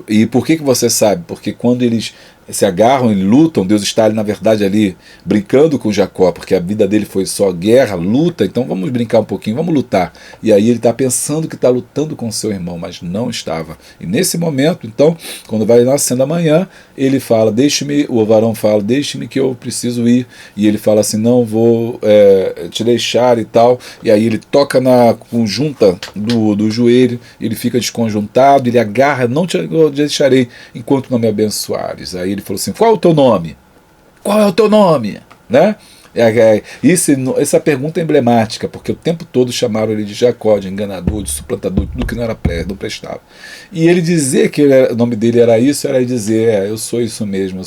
E por que você sabe? Porque quando eles se agarram e lutam, Deus está ali, na verdade, ali brincando com Jacó, porque a vida dele foi só guerra, luta, então vamos brincar um pouquinho, vamos lutar. E aí ele está pensando que está lutando com seu irmão, mas não estava. E nesse momento, então, quando vai nascendo amanhã, ele fala, deixe-me, o varão fala, deixe-me que eu preciso ir. E ele fala assim, não vou te deixar e tal. E aí ele toca na conjunta do joelho, ele fica desconjuntado, ele agarra, não te deixarei enquanto não me abençoares. Aí ele falou assim, qual é o teu nome? Qual é o teu nome? Né? Essa pergunta é emblemática, porque o tempo todo chamaram ele de Jacó, de enganador, de suplantador, tudo que não prestava. E ele dizer que o nome dele era isso, era dizer, eu sou isso mesmo,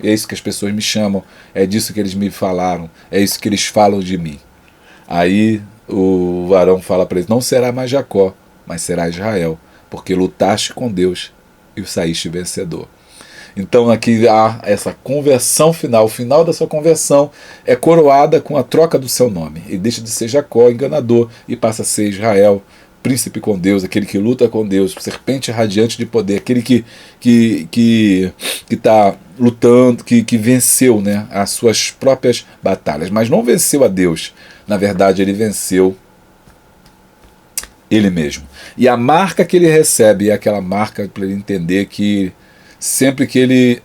é isso que as pessoas me chamam, é disso que eles me falaram, é isso que eles falam de mim. Aí o varão fala para ele, não será mais Jacó, mas será Israel, porque lutaste com Deus e saíste vencedor. Então aqui há essa conversão final, o final da sua conversão é coroada com a troca do seu nome. Ele deixa de ser Jacó, enganador, e passa a ser Israel, príncipe com Deus, aquele que luta com Deus, serpente radiante de poder, aquele que está lutando, que venceu, né, as suas próprias batalhas, mas não venceu a Deus. Na verdade, ele venceu ele mesmo. E a marca que ele recebe é aquela marca para ele entender que sempre que ele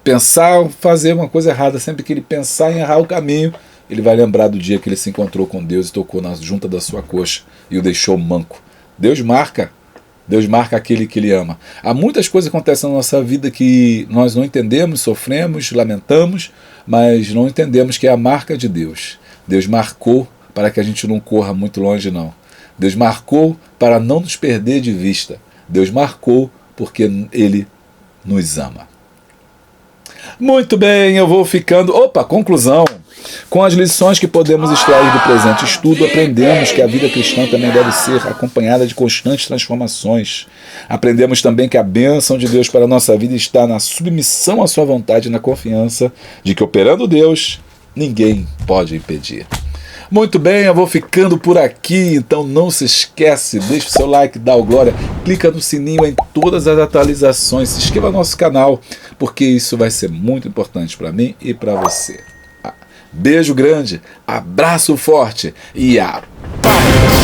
pensar fazer uma coisa errada, sempre que ele pensar em errar o caminho, ele vai lembrar do dia que ele se encontrou com Deus e tocou na junta da sua coxa e o deixou manco. Deus marca aquele que ele ama. Há muitas coisas que acontecem na nossa vida que nós não entendemos, sofremos, lamentamos, mas não entendemos que é a marca de Deus. Deus marcou para que a gente não corra muito longe, não. Deus marcou para não nos perder de vista. Deus marcou porque Ele nos ama. Muito bem, eu vou ficando... conclusão. Com as lições que podemos extrair do presente estudo, aprendemos que a vida cristã também deve ser acompanhada de constantes transformações. Aprendemos também que a bênção de Deus para a nossa vida está na submissão à sua vontade e na confiança de que, operando Deus, ninguém pode impedir. Muito bem, eu vou ficando por aqui, então não se esquece, deixa o seu like, dá o glória, clica no sininho em todas as atualizações, se inscreva no nosso canal, porque isso vai ser muito importante para mim e para você. Beijo grande, abraço forte e a paz!